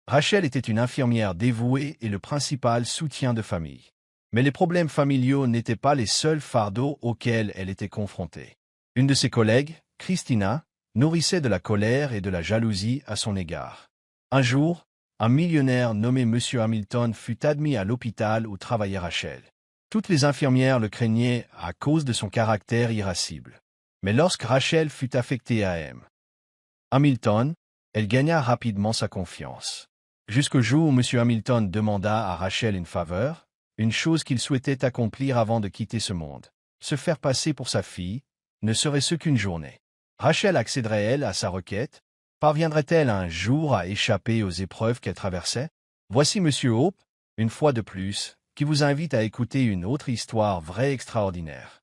Rachel était une infirmière dévouée et le principal soutien de famille. Mais les problèmes familiaux n'étaient pas les seuls fardeaux auxquels elle était confrontée. Une de ses collègues, Christina, nourrissait de la colère et de la jalousie à son égard. Un jour, un millionnaire nommé M. Hamilton fut admis à l'hôpital où travaillait Rachel. Toutes les infirmières le craignaient à cause de son caractère irascible. Mais lorsque Rachel fut affectée à M. Hamilton, elle gagna rapidement sa confiance. Jusqu'au jour où M. Hamilton demanda à Rachel une faveur, une chose qu'il souhaitait accomplir avant de quitter ce monde. Se faire passer pour sa fille, ne serait-ce qu'une journée. Rachel accéderait-elle à sa requête? Parviendrait-elle un jour à échapper aux épreuves qu'elle traversait? Voici M. Hope, une fois de plus, qui vous invite à écouter une autre histoire vraie extraordinaire.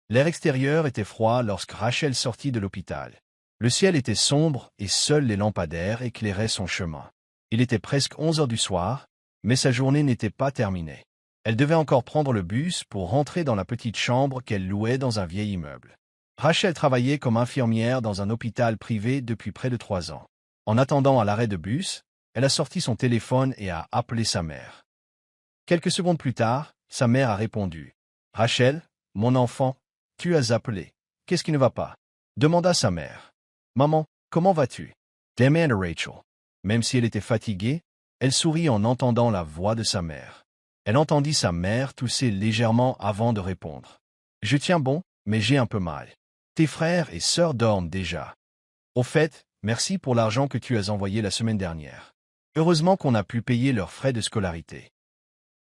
L'air extérieur était froid lorsque Rachel sortit de l'hôpital. Le ciel était sombre et seuls les lampadaires éclairaient son chemin. Il était presque 11 heures du soir, mais sa journée n'était pas terminée. Elle devait encore prendre le bus pour rentrer dans la petite chambre qu'elle louait dans un vieil immeuble. Rachel travaillait comme infirmière dans un hôpital privé depuis près de 3 ans. En attendant à l'arrêt de bus, elle a sorti son téléphone et a appelé sa mère. Quelques secondes plus tard, sa mère a répondu. « Rachel, mon enfant, tu as appelé. Qu'est-ce qui ne va pas ?» demanda sa mère. « Maman, comment vas-tu » demanda Rachel. Même si elle était fatiguée, elle sourit en entendant la voix de sa mère. Elle entendit sa mère tousser légèrement avant de répondre. « Je tiens bon, mais j'ai un peu mal. Tes frères et sœurs dorment déjà. Au fait, merci pour l'argent que tu as envoyé la semaine dernière. Heureusement qu'on a pu payer leurs frais de scolarité. »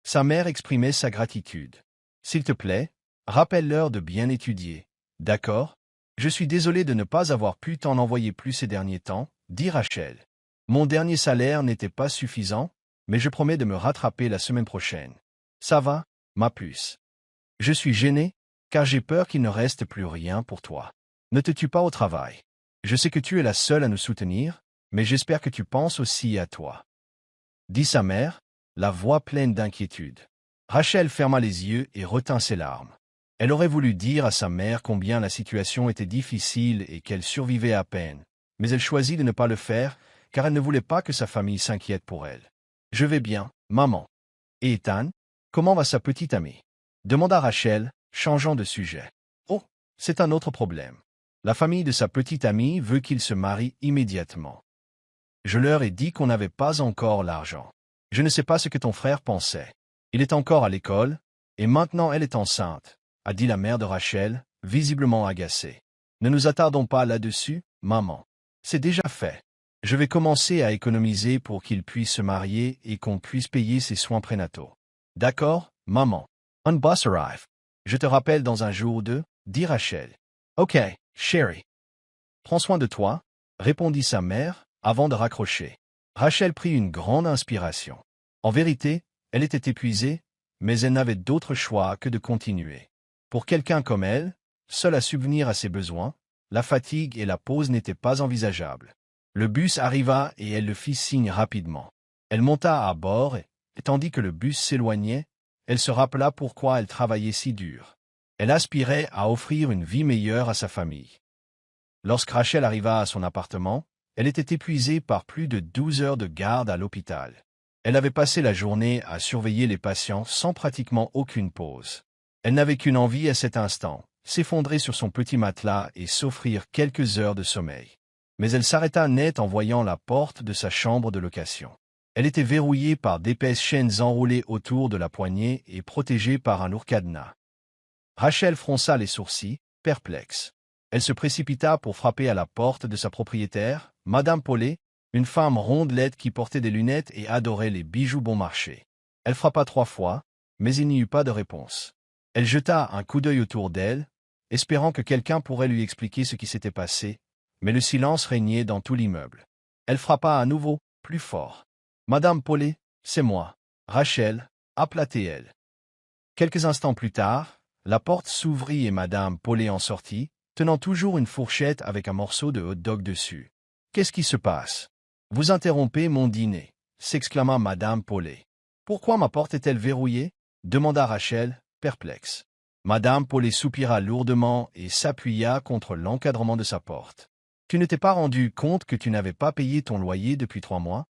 Sa mère exprimait sa gratitude. « S'il te plaît, rappelle-leur de bien étudier. D'accord? Je suis désolé de ne pas avoir pu t'en envoyer plus ces derniers temps, dit Rachel. Mon dernier salaire n'était pas suffisant, mais je promets de me rattraper la semaine prochaine. Ça va, ma puce? Je suis gêné, car j'ai peur qu'il ne reste plus rien pour toi. Ne te tue pas au travail. Je sais que tu es la seule à nous soutenir, mais j'espère que tu penses aussi à toi. » dit sa mère, la voix pleine d'inquiétude. Rachel ferma les yeux et retint ses larmes. Elle aurait voulu dire à sa mère combien la situation était difficile et qu'elle survivait à peine, mais elle choisit de ne pas le faire, car elle ne voulait pas que sa famille s'inquiète pour elle. « Je vais bien, maman. Et Ethan, comment va sa petite amie ?» demanda Rachel, changeant de sujet. « Oh, c'est un autre problème. La famille de sa petite amie veut qu'il se marie immédiatement. Je leur ai dit qu'on n'avait pas encore l'argent. Je ne sais pas ce que ton frère pensait. Il est encore à l'école, et maintenant elle est enceinte, » a dit la mère de Rachel, visiblement agacée. « Ne nous attardons pas là-dessus, maman. C'est déjà fait. Je vais commencer à économiser pour qu'il puisse se marier et qu'on puisse payer ses soins prénataux. D'accord, maman? Un bus arrive. Je te rappelle dans un jour ou deux, dit Rachel. Ok, chérie. Prends soin de toi, répondit sa mère, avant de raccrocher. Rachel prit une grande inspiration. En vérité, elle était épuisée, mais elle n'avait d'autre choix que de continuer. Pour quelqu'un comme elle, seule à subvenir à ses besoins, la fatigue et la pause n'étaient pas envisageables. Le bus arriva et elle le fit signe rapidement. Elle monta à bord et, tandis que le bus s'éloignait, elle se rappela pourquoi elle travaillait si dur. Elle aspirait à offrir une vie meilleure à sa famille. Lorsque Rachel arriva à son appartement, elle était épuisée par plus de 12 heures de garde à l'hôpital. Elle avait passé la journée à surveiller les patients sans pratiquement aucune pause. Elle n'avait qu'une envie à cet instant, s'effondrer sur son petit matelas et s'offrir quelques heures de sommeil. Mais elle s'arrêta net en voyant la porte de sa chambre de location. Elle était verrouillée par d'épaisses chaînes enroulées autour de la poignée et protégée par un lourd cadenas. Rachel fronça les sourcils, perplexe. Elle se précipita pour frapper à la porte de sa propriétaire, Madame Paulet, une femme rondelette qui portait des lunettes et adorait les bijoux bon marché. Elle frappa 3 fois, mais il n'y eut pas de réponse. Elle jeta un coup d'œil autour d'elle, espérant que quelqu'un pourrait lui expliquer ce qui s'était passé, mais le silence régnait dans tout l'immeuble. Elle frappa à nouveau, plus fort. « Madame Paulet, c'est moi. Rachel, » appela-t-elle. Quelques instants plus tard, la porte s'ouvrit et Madame Paulet en sortit, tenant toujours une fourchette avec un morceau de hot-dog dessus. « Qu'est-ce qui se passe? Vous interrompez mon dîner, » s'exclama Madame Paulet. « Pourquoi ma porte est-elle verrouillée » demanda Rachel, perplexe. Madame Paulet soupira lourdement et s'appuya contre l'encadrement de sa porte. « Tu ne t'es pas rendu compte que tu n'avais pas payé ton loyer depuis 3 mois »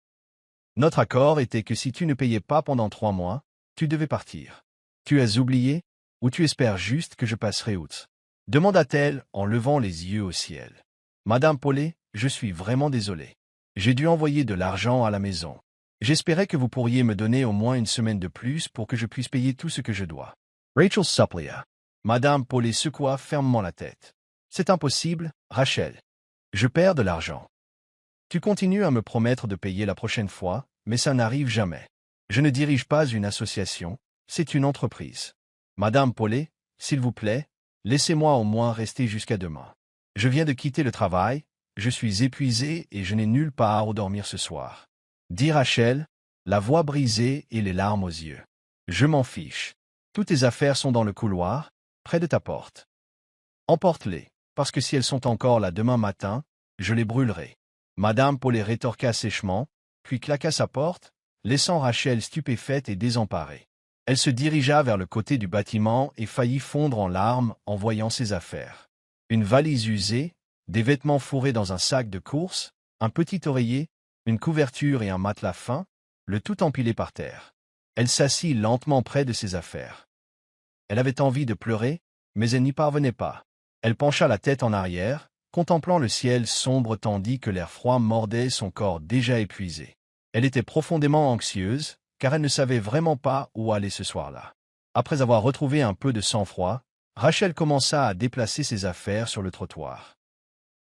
Notre accord était que si tu ne payais pas pendant 3 mois, tu devais partir. Tu as oublié, ou tu espères juste que je passerai outre? Demanda-t-elle en levant les yeux au ciel. Madame Paulet, je suis vraiment désolé. J'ai dû envoyer de l'argent à la maison. J'espérais que vous pourriez me donner au moins une semaine de plus pour que je puisse payer tout ce que je dois. Rachel supplia. Madame Paulet secoua fermement la tête. C'est impossible, Rachel. Je perds de l'argent. Tu continues à me promettre de payer la prochaine fois, mais ça n'arrive jamais. Je ne dirige pas une association, c'est une entreprise. Madame Paulet, s'il vous plaît, laissez-moi au moins rester jusqu'à demain. Je viens de quitter le travail, je suis épuisé et je n'ai nulle part où dormir ce soir. Dit Rachel, la voix brisée et les larmes aux yeux. Je m'en fiche. Toutes tes affaires sont dans le couloir, près de ta porte. Emporte-les, parce que si elles sont encore là demain matin, je les brûlerai. Madame Paulet rétorqua sèchement, puis claqua sa porte, laissant Rachel stupéfaite et désemparée. Elle se dirigea vers le côté du bâtiment et faillit fondre en larmes en voyant ses affaires. Une valise usée, des vêtements fourrés dans un sac de course, un petit oreiller, une couverture et un matelas fin, le tout empilé par terre. Elle s'assit lentement près de ses affaires. Elle avait envie de pleurer, mais elle n'y parvenait pas. Elle pencha la tête en arrière, contemplant le ciel sombre tandis que l'air froid mordait son corps déjà épuisé. Elle était profondément anxieuse, car elle ne savait vraiment pas où aller ce soir-là. Après avoir retrouvé un peu de sang-froid, Rachel commença à déplacer ses affaires sur le trottoir.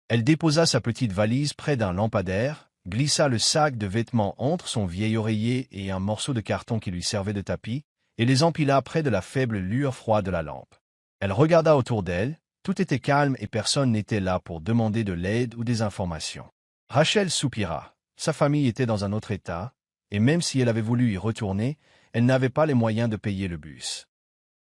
Elle déposa sa petite valise près d'un lampadaire, glissa le sac de vêtements entre son vieil oreiller et un morceau de carton qui lui servait de tapis, et les empila près de la faible lueur froide de la lampe. Elle regarda autour d'elle, tout était calme et personne n'était là pour demander de l'aide ou des informations. Rachel soupira. Sa famille était dans un autre état, et même si elle avait voulu y retourner, elle n'avait pas les moyens de payer le bus.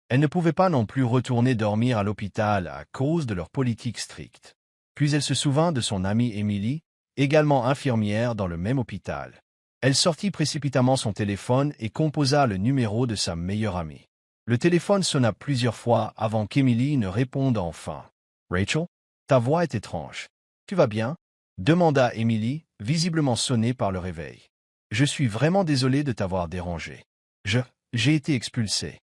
Elle ne pouvait pas non plus retourner dormir à l'hôpital à cause de leur politique stricte. Puis elle se souvint de son amie Emily, également infirmière dans le même hôpital. Elle sortit précipitamment son téléphone et composa le numéro de sa meilleure amie. Le téléphone sonna plusieurs fois avant qu'Emily ne réponde enfin. « Rachel, ta voix est étrange. Tu vas bien ?» demanda Emily, visiblement sonnée par le réveil. « Je suis vraiment désolée de t'avoir dérangé. J'ai été expulsée.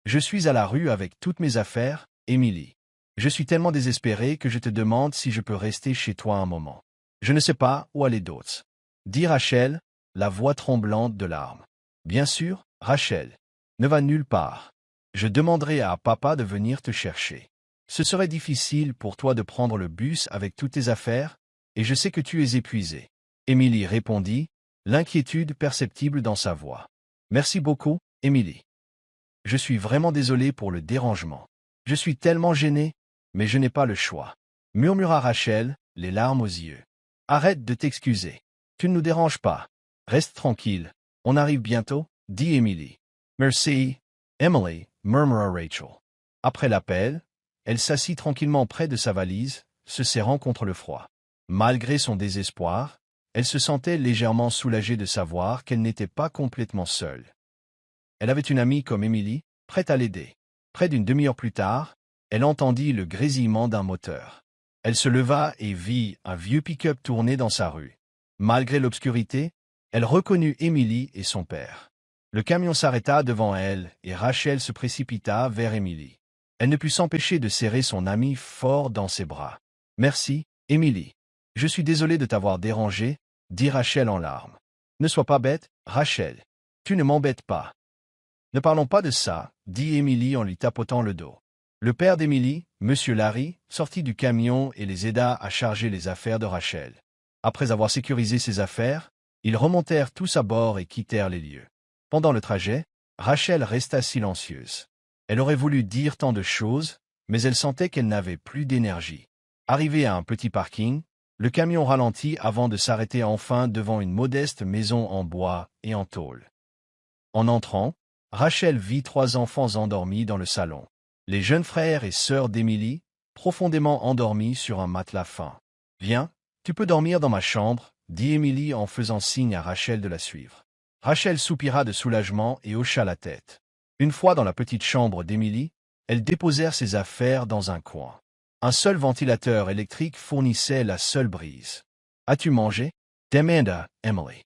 Je suis à la rue avec toutes mes affaires, Emily. Je suis tellement désespérée que je te demande si je peux rester chez toi un moment. Je ne sais pas où aller d'autre. » dit Rachel, la voix tremblante de larmes. « Bien sûr, Rachel. Ne va nulle part. Je demanderai à papa de venir te chercher. Ce serait difficile pour toi de prendre le bus avec toutes tes affaires, et je sais que tu es épuisée. » Emily répondit, l'inquiétude perceptible dans sa voix. « Merci beaucoup, Emily. Je suis vraiment désolée pour le dérangement. Je suis tellement gênée, mais je n'ai pas le choix. » murmura Rachel, les larmes aux yeux. « Arrête de t'excuser. Tu ne nous déranges pas. Reste tranquille. On arrive bientôt, dit Emily. « Merci, Emily, » murmura Rachel. Après l'appel, elle s'assit tranquillement près de sa valise, se serrant contre le froid. Malgré son désespoir, elle se sentait légèrement soulagée de savoir qu'elle n'était pas complètement seule. Elle avait une amie comme Emily, prête à l'aider. Près d'une demi-heure plus tard, elle entendit le grésillement d'un moteur. Elle se leva et vit un vieux pick-up tourner dans sa rue. Malgré l'obscurité, elle reconnut Emily et son père. Le camion s'arrêta devant elle et Rachel se précipita vers Emily. Elle ne put s'empêcher de serrer son amie fort dans ses bras. « Merci, Emily. Je suis désolée de t'avoir dérangée, » dit Rachel en larmes. « Ne sois pas bête, Rachel. Tu ne m'embêtes pas. » « Ne parlons pas de ça, » dit Emily en lui tapotant le dos. Le père d'Emily, M. Larry, sortit du camion et les aida à charger les affaires de Rachel. Après avoir sécurisé ses affaires, ils remontèrent tous à bord et quittèrent les lieux. Pendant le trajet, Rachel resta silencieuse. Elle aurait voulu dire tant de choses, mais elle sentait qu'elle n'avait plus d'énergie. Arrivée à un petit parking, le camion ralentit avant de s'arrêter enfin devant une modeste maison en bois et en tôle. En entrant, Rachel vit 3 enfants endormis dans le salon. Les jeunes frères et sœurs d'Emily, profondément endormis sur un matelas fin. « Viens, tu peux dormir dans ma chambre, » dit Emily en faisant signe à Rachel de la suivre. Rachel soupira de soulagement et hocha la tête. Une fois dans la petite chambre d'Emily, elles déposèrent ses affaires dans un coin. Un seul ventilateur électrique fournissait la seule brise. « As-tu mangé » demanda Emily.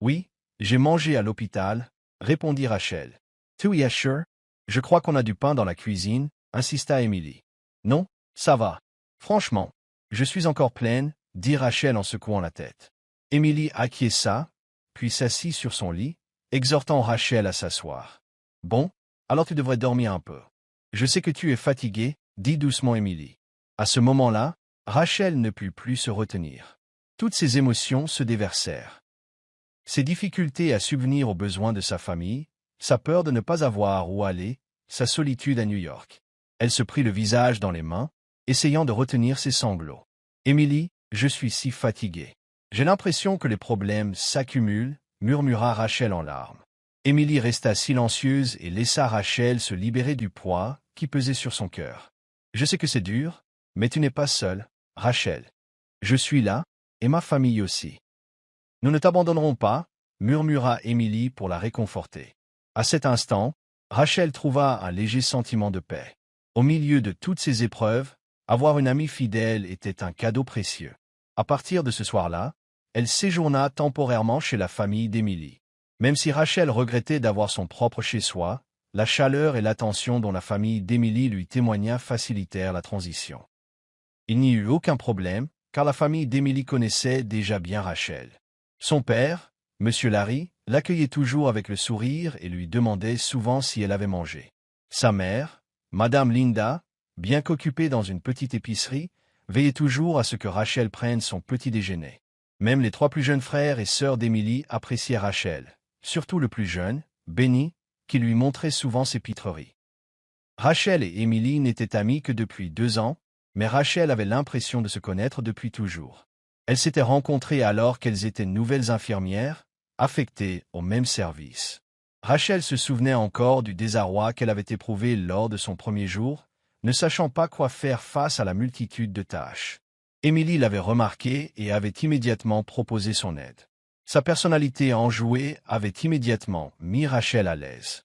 Oui, j'ai mangé à l'hôpital, répondit Rachel. Tu y es sûr? Je crois qu'on a du pain dans la cuisine, insista Emily. Non, ça va. Franchement, je suis encore pleine, dit Rachel en secouant la tête. Emily acquiesça, puis s'assit sur son lit, exhortant Rachel à s'asseoir. Bon, alors tu devrais dormir un peu. Je sais que tu es fatiguée, dit doucement Emily. À ce moment-là, Rachel ne put plus se retenir. Toutes ses émotions se déversèrent. Ses difficultés à subvenir aux besoins de sa famille, sa peur de ne pas avoir où aller, sa solitude à New York. Elle se prit le visage dans les mains, essayant de retenir ses sanglots. Emily, je suis si fatiguée. J'ai l'impression que les problèmes s'accumulent, murmura Rachel en larmes. Emily resta silencieuse et laissa Rachel se libérer du poids qui pesait sur son cœur. Je sais que c'est dur, mais tu n'es pas seule, Rachel. Je suis là, et ma famille aussi. Nous ne t'abandonnerons pas, murmura Emily pour la réconforter. À cet instant, Rachel trouva un léger sentiment de paix. Au milieu de toutes ces épreuves, avoir une amie fidèle était un cadeau précieux. À partir de ce soir-là, elle séjourna temporairement chez la famille d'Emily. Même si Rachel regrettait d'avoir son propre chez-soi, la chaleur et l'attention dont la famille d'Emily lui témoigna facilitèrent la transition. Il n'y eut aucun problème, car la famille d'Emily connaissait déjà bien Rachel. Son père, M. Larry, l'accueillait toujours avec le sourire et lui demandait souvent si elle avait mangé. Sa mère, Madame Linda, bien qu'occupée dans une petite épicerie, veillait toujours à ce que Rachel prenne son petit déjeuner. Même les 3 plus jeunes frères et sœurs d'Emily appréciaient Rachel, surtout le plus jeune, Benny, qui lui montrait souvent ses pitreries. Rachel et Emily n'étaient amies que depuis 2 ans, mais Rachel avait l'impression de se connaître depuis toujours. Elles s'étaient rencontrées alors qu'elles étaient nouvelles infirmières, affectées au même service. Rachel se souvenait encore du désarroi qu'elle avait éprouvé lors de son premier jour, ne sachant pas quoi faire face à la multitude de tâches. Emily l'avait remarqué et avait immédiatement proposé son aide. Sa personnalité enjouée avait immédiatement mis Rachel à l'aise.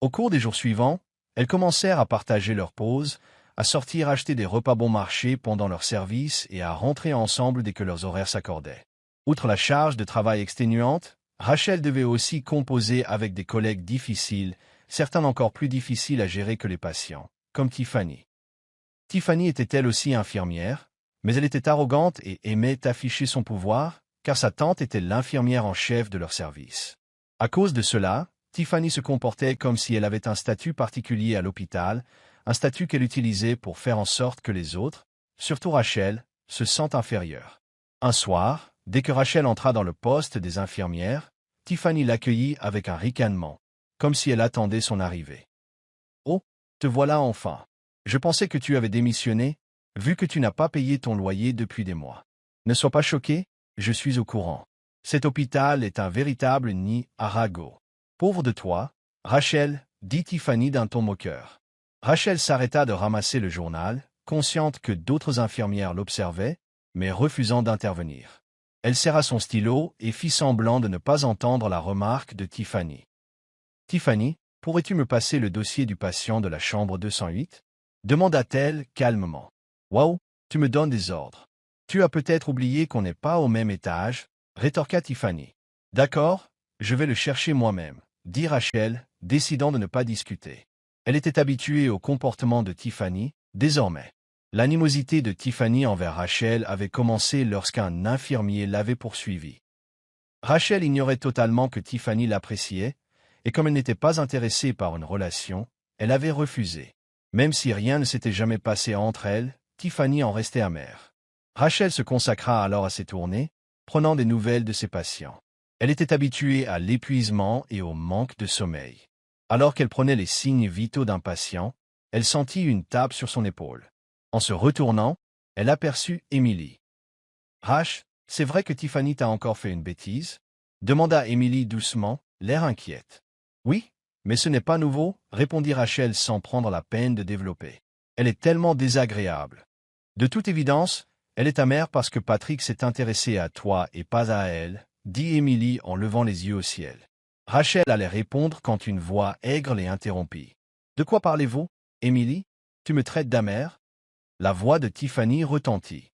Au cours des jours suivants, elles commencèrent à partager leurs pauses, à sortir acheter des repas bon marché pendant leur service et à rentrer ensemble dès que leurs horaires s'accordaient. Outre la charge de travail exténuante, Rachel devait aussi composer avec des collègues difficiles, certains encore plus difficiles à gérer que les patients, comme Tiffany. Tiffany était elle aussi infirmière, mais elle était arrogante et aimait afficher son pouvoir, car sa tante était l'infirmière en chef de leur service. À cause de cela, Tiffany se comportait comme si elle avait un statut particulier à l'hôpital, un statut qu'elle utilisait pour faire en sorte que les autres, surtout Rachel, se sentent inférieurs. Un soir, dès que Rachel entra dans le poste des infirmières, Tiffany l'accueillit avec un ricanement, comme si elle attendait son arrivée. « Oh, te voilà enfin. Je pensais que tu avais démissionné, vu que tu n'as pas payé ton loyer depuis des mois. Ne sois pas choqué, je suis au courant. Cet hôpital est un véritable nid à ragots. Pauvre de toi, Rachel, dit Tiffany d'un ton moqueur. Rachel s'arrêta de ramasser le journal, consciente que d'autres infirmières l'observaient, mais refusant d'intervenir. Elle serra son stylo et fit semblant de ne pas entendre la remarque de Tiffany. « Tiffany, pourrais-tu me passer le dossier du patient de la chambre 208 » demanda-t-elle calmement. « Waouh, tu me donnes des ordres. Tu as peut-être oublié qu'on n'est pas au même étage, » rétorqua Tiffany. « D'accord, je vais le chercher moi-même, » dit Rachel, décidant de ne pas discuter. Elle était habituée au comportement de Tiffany, désormais. L'animosité de Tiffany envers Rachel avait commencé lorsqu'un infirmier l'avait poursuivie. Rachel ignorait totalement que Tiffany l'appréciait, et comme elle n'était pas intéressée par une relation, elle avait refusé. Même si rien ne s'était jamais passé entre elles, Tiffany en restait amère. Rachel se consacra alors à ses tournées, prenant des nouvelles de ses patients. Elle était habituée à l'épuisement et au manque de sommeil. Alors qu'elle prenait les signes vitaux d'un patient, elle sentit une tape sur son épaule. En se retournant, elle aperçut Emily. « Rach, c'est vrai que Tiffany t'a encore fait une bêtise ?» demanda Emily doucement, l'air inquiète. « Oui, mais ce n'est pas nouveau, » répondit Rachel sans prendre la peine de développer. « Elle est tellement désagréable. De toute évidence, elle est amère parce que Patrick s'est intéressé à toi et pas à elle, » dit Emily en levant les yeux au ciel. Rachel allait répondre quand une voix aigre les interrompit. « De quoi parlez-vous, Emily? Tu me traites d'amère ?» La voix de Tiffany retentit.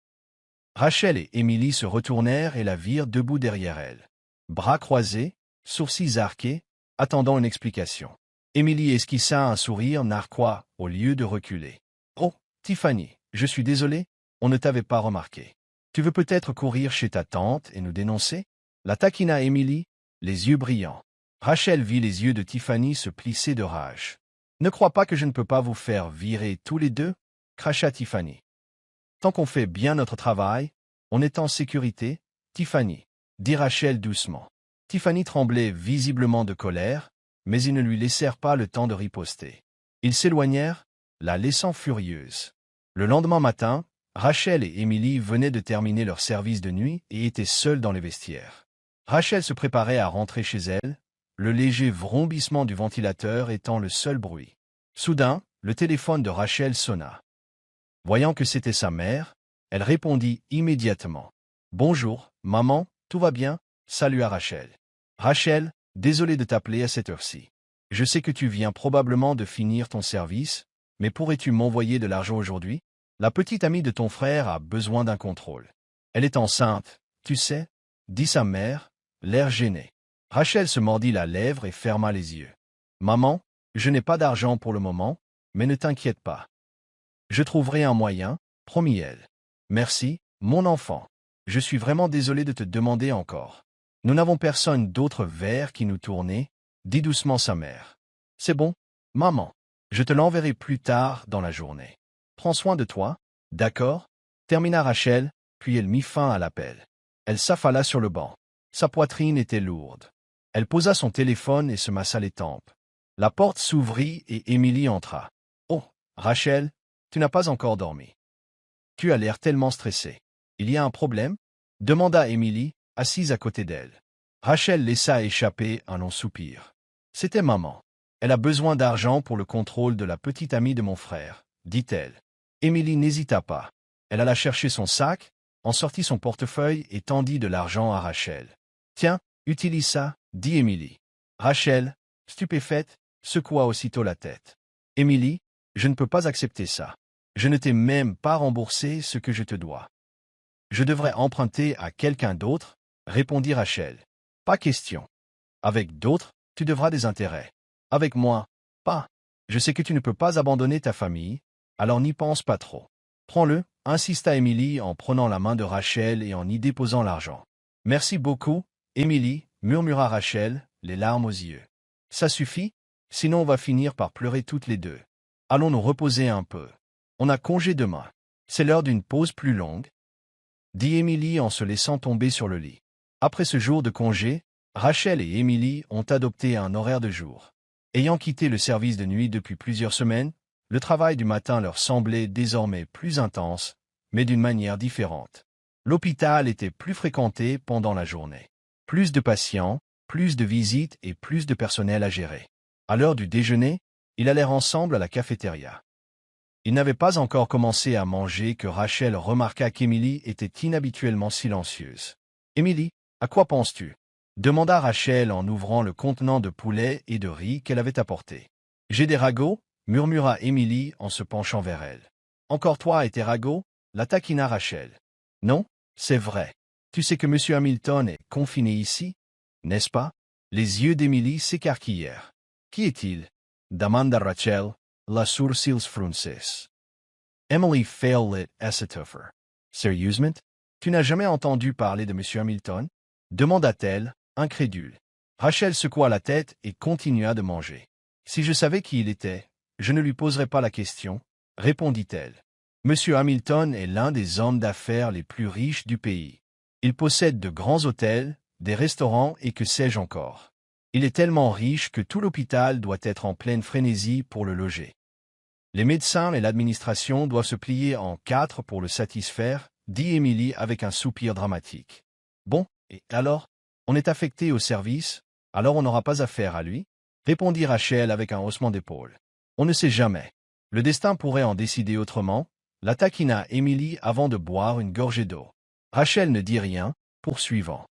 Rachel et Emily se retournèrent et la virent debout derrière elle. bras croisés, sourcils arqués, attendant une explication. Emily esquissa un sourire narquois au lieu de reculer. « Oh, Tiffany, je suis désolé, on ne t'avait pas remarqué. Tu veux peut-être courir chez ta tante et nous dénoncer ?» La taquina Emily, les yeux brillants. Rachel vit les yeux de Tiffany se plisser de rage. « Ne crois pas que je ne peux pas vous faire virer tous les deux ?» cracha Tiffany. « Tant qu'on fait bien notre travail, on est en sécurité, Tiffany, » dit Rachel doucement. Tiffany tremblait visiblement de colère, mais ils ne lui laissèrent pas le temps de riposter. Ils s'éloignèrent, la laissant furieuse. Le lendemain matin, Rachel et Emily venaient de terminer leur service de nuit et étaient seules dans les vestiaires. Rachel se préparait à rentrer chez elle, le léger vrombissement du ventilateur étant le seul bruit. Soudain, le téléphone de Rachel sonna. Voyant que c'était sa mère, elle répondit immédiatement. « Bonjour, maman, tout va bien ?» salua Rachel. « Rachel, désolé de t'appeler à cette heure-ci. Je sais que tu viens probablement de finir ton service, mais pourrais-tu m'envoyer de l'argent aujourd'hui? La petite amie de ton frère a besoin d'un contrôle. Elle est enceinte, tu sais, » dit sa mère, l'air gêné. Rachel se mordit la lèvre et ferma les yeux. « Maman, je n'ai pas d'argent pour le moment, mais ne t'inquiète pas. Je trouverai un moyen, promit-elle. Merci, mon enfant. Je suis vraiment désolé de te demander encore. Nous n'avons personne d'autre vers qui nous tourner, dit doucement sa mère. C'est bon, maman. Je te l'enverrai plus tard dans la journée. Prends soin de toi, d'accord? Termina Rachel, puis elle mit fin à l'appel. Elle s'affala sur le banc. Sa poitrine était lourde. Elle posa son téléphone et se massa les tempes. La porte s'ouvrit et Emily entra. Oh, Rachel, tu n'as pas encore dormi. Tu as l'air tellement stressée. Il y a un problème? Demanda Emily, assise à côté d'elle. Rachel laissa échapper un long soupir. C'était maman. Elle a besoin d'argent pour le contrôle de la petite amie de mon frère, dit-elle. Emily n'hésita pas. Elle alla chercher son sac, en sortit son portefeuille et tendit de l'argent à Rachel. Tiens, utilise ça, dit Emily. Rachel, stupéfaite, secoua aussitôt la tête. Emily, je ne peux pas accepter ça. Je ne t'ai même pas remboursé ce que je te dois. Je devrais emprunter à quelqu'un d'autre, répondit Rachel. Pas question. Avec d'autres, tu devras des intérêts. Avec moi, pas. Je sais que tu ne peux pas abandonner ta famille, alors n'y pense pas trop. Prends-le, insista Emily en prenant la main de Rachel et en y déposant l'argent. Merci beaucoup, Emily, murmura Rachel, les larmes aux yeux. Ça suffit, sinon on va finir par pleurer toutes les deux. Allons nous reposer un peu. On a congé demain. C'est l'heure d'une pause plus longue, dit Emily en se laissant tomber sur le lit. Après ce jour de congé, Rachel et Emily ont adopté un horaire de jour. Ayant quitté le service de nuit depuis plusieurs semaines, le travail du matin leur semblait désormais plus intense, mais d'une manière différente. L'hôpital était plus fréquenté pendant la journée. Plus de patients, plus de visites et plus de personnel à gérer. À l'heure du déjeuner, ils allèrent ensemble à la cafétéria. Ils n'avaient pas encore commencé à manger que Rachel remarqua qu'Emily était inhabituellement silencieuse. « Emily, à quoi penses-tu » demanda Rachel en ouvrant le contenant de poulet et de riz qu'elle avait apporté. « J'ai des ragots » murmura Emily en se penchant vers elle. « Encore toi et tes ragots » la taquina Rachel. « Non, c'est vrai. Tu sais que M. Hamilton est confiné ici, n'est-ce pas ?» Les yeux d'Emily s'écarquillèrent. « Qui est-il » demanda Rachel, la sourcils frunces. Emily faillit Essetouffer. Sérieusement? Tu n'as jamais entendu parler de M. Hamilton? Demanda-t-elle, incrédule. Rachel secoua la tête et continua de manger. Si je savais qui il était, je ne lui poserais pas la question, répondit-elle. M. Hamilton est l'un des hommes d'affaires les plus riches du pays. Il possède de grands hôtels, des restaurants et que sais-je encore. Il est tellement riche que tout l'hôpital doit être en pleine frénésie pour le loger. Les médecins et l'administration doivent se plier en quatre pour le satisfaire, dit Emily avec un soupir dramatique. Bon, et alors? On est affecté au service, alors on n'aura pas affaire à lui? Répondit Rachel avec un haussement d'épaule. On ne sait jamais. Le destin pourrait en décider autrement, la taquina Emily avant de boire une gorgée d'eau. Rachel ne dit rien, poursuivant.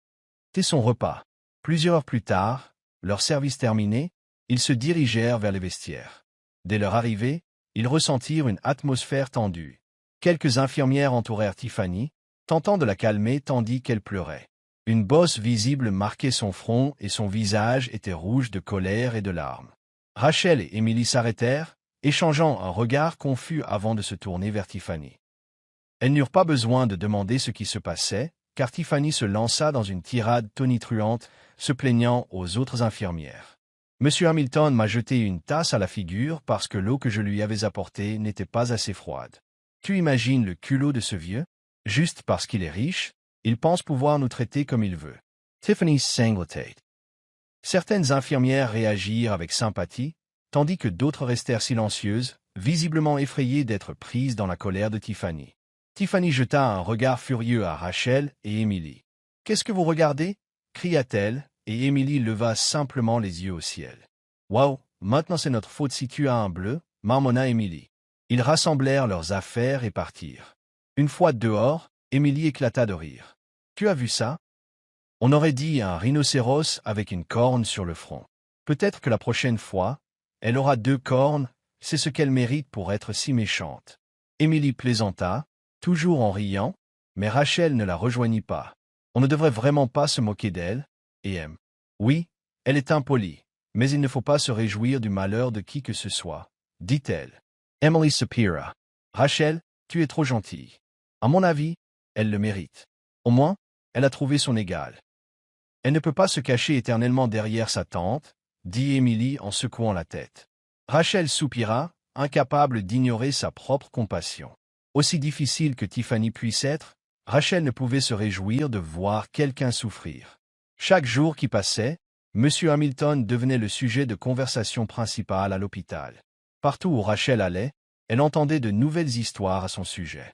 C'était son repas. Plusieurs heures plus tard, leur service terminé, ils se dirigèrent vers les vestiaires. Dès leur arrivée, ils ressentirent une atmosphère tendue. Quelques infirmières entourèrent Tiffany, tentant de la calmer tandis qu'elle pleurait. Une bosse visible marquait son front et son visage était rouge de colère et de larmes. Rachel et Emily s'arrêtèrent, échangeant un regard confus avant de se tourner vers Tiffany. Elles n'eurent pas besoin de demander ce qui se passait, car Tiffany se lança dans une tirade tonitruante, se plaignant aux autres infirmières. Monsieur Hamilton m'a jeté une tasse à la figure parce que l'eau que je lui avais apportée n'était pas assez froide. Tu imagines le culot de ce vieux? Juste parce qu'il est riche, il pense pouvoir nous traiter comme il veut. Tiffany sanglotait. Certaines infirmières réagirent avec sympathie, tandis que d'autres restèrent silencieuses, visiblement effrayées d'être prises dans la colère de Tiffany. Tiffany jeta un regard furieux à Rachel et Emily. « Qu'est-ce que vous regardez » cria-t-elle, et Emily leva simplement les yeux au ciel. « Waouh, maintenant c'est notre faute si tu as un bleu » marmonna Emily. Ils rassemblèrent leurs affaires et partirent. Une fois dehors, Emily éclata de rire. « Tu as vu ça ?» On aurait dit un rhinocéros avec une corne sur le front. Peut-être que la prochaine fois, elle aura 2 cornes, c'est ce qu'elle mérite pour être si méchante. Emily plaisanta, toujours en riant, mais Rachel ne la rejoignit pas. On ne devrait vraiment pas se moquer d'elle, et aime. Oui, elle est impolie, mais il ne faut pas se réjouir du malheur de qui que ce soit, dit-elle. Emily soupira. Rachel, tu es trop gentille. À mon avis, elle le mérite. Au moins, elle a trouvé son égal. Elle ne peut pas se cacher éternellement derrière sa tante, dit Emily en secouant la tête. Rachel soupira, incapable d'ignorer sa propre compassion. Aussi difficile que Tiffany puisse être, Rachel ne pouvait se réjouir de voir quelqu'un souffrir. Chaque jour qui passait, M. Hamilton devenait le sujet de conversation principale à l'hôpital. Partout où Rachel allait, elle entendait de nouvelles histoires à son sujet.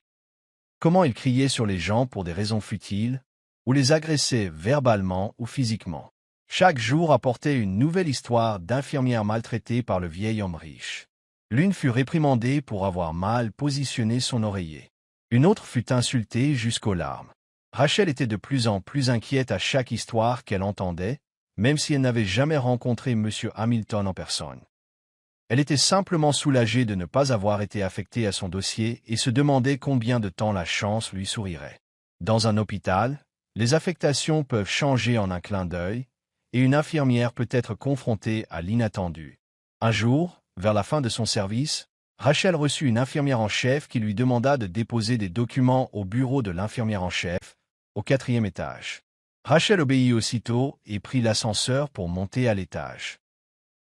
Comment il criait sur les gens pour des raisons futiles, ou les agressait verbalement ou physiquement. Chaque jour apportait une nouvelle histoire d'infirmière maltraitée par le vieil homme riche. L'une fut réprimandée pour avoir mal positionné son oreiller. Une autre fut insultée jusqu'aux larmes. Rachel était de plus en plus inquiète à chaque histoire qu'elle entendait, même si elle n'avait jamais rencontré M. Hamilton en personne. Elle était simplement soulagée de ne pas avoir été affectée à son dossier et se demandait combien de temps la chance lui sourirait. Dans un hôpital, les affectations peuvent changer en un clin d'œil, et une infirmière peut être confrontée à l'inattendu. Un jour, vers la fin de son service, Rachel reçut une infirmière en chef qui lui demanda de déposer des documents au bureau de l'infirmière en chef, au 4e étage. Rachel obéit aussitôt et prit l'ascenseur pour monter à l'étage.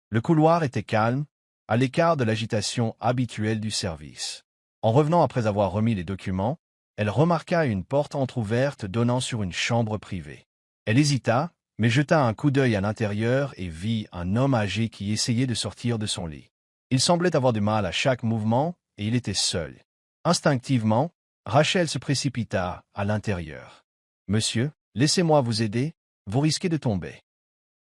Le couloir était calme, à l'écart de l'agitation habituelle du service. En revenant après avoir remis les documents, elle remarqua une porte entr'ouverte donnant sur une chambre privée. Elle hésita, mais jeta un coup d'œil à l'intérieur et vit un homme âgé qui essayait de sortir de son lit. Il semblait avoir du mal à chaque mouvement, et il était seul. Instinctivement, Rachel se précipita à l'intérieur. « Monsieur, laissez-moi vous aider, vous risquez de tomber. »